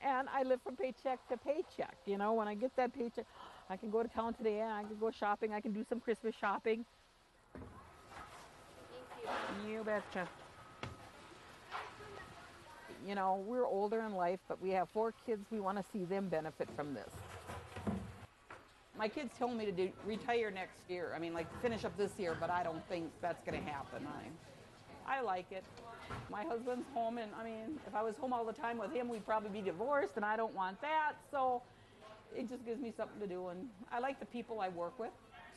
And I live from paycheck to paycheck. You know, when I get that paycheck, I can go to town today, and I can go shopping. I can do some Christmas shopping. Thank you. You betcha. You know, we're older in life, but we have 4 kids. We want to see them benefit from this. My kids told me to retire next year. I mean, like, finish up this year, but I don't think that's going to happen. I like it. My husband's home, and I mean, if I was home all the time with him, we'd probably be divorced, and I don't want that. So it just gives me something to do, and I like the people I work with,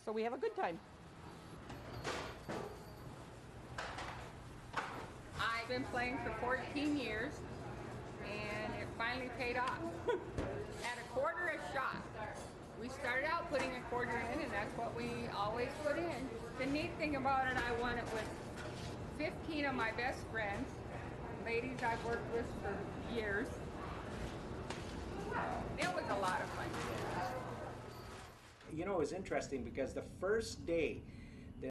so we have a good time. I've been playing for 14 years, and it finally paid off. At a quarter a shot. We started out putting a quarter in, and that's what we always put in. The neat thing about it, I won it with 15 of my best friends, ladies I've worked with for years. It was a lot of fun. You know, it was interesting because the first day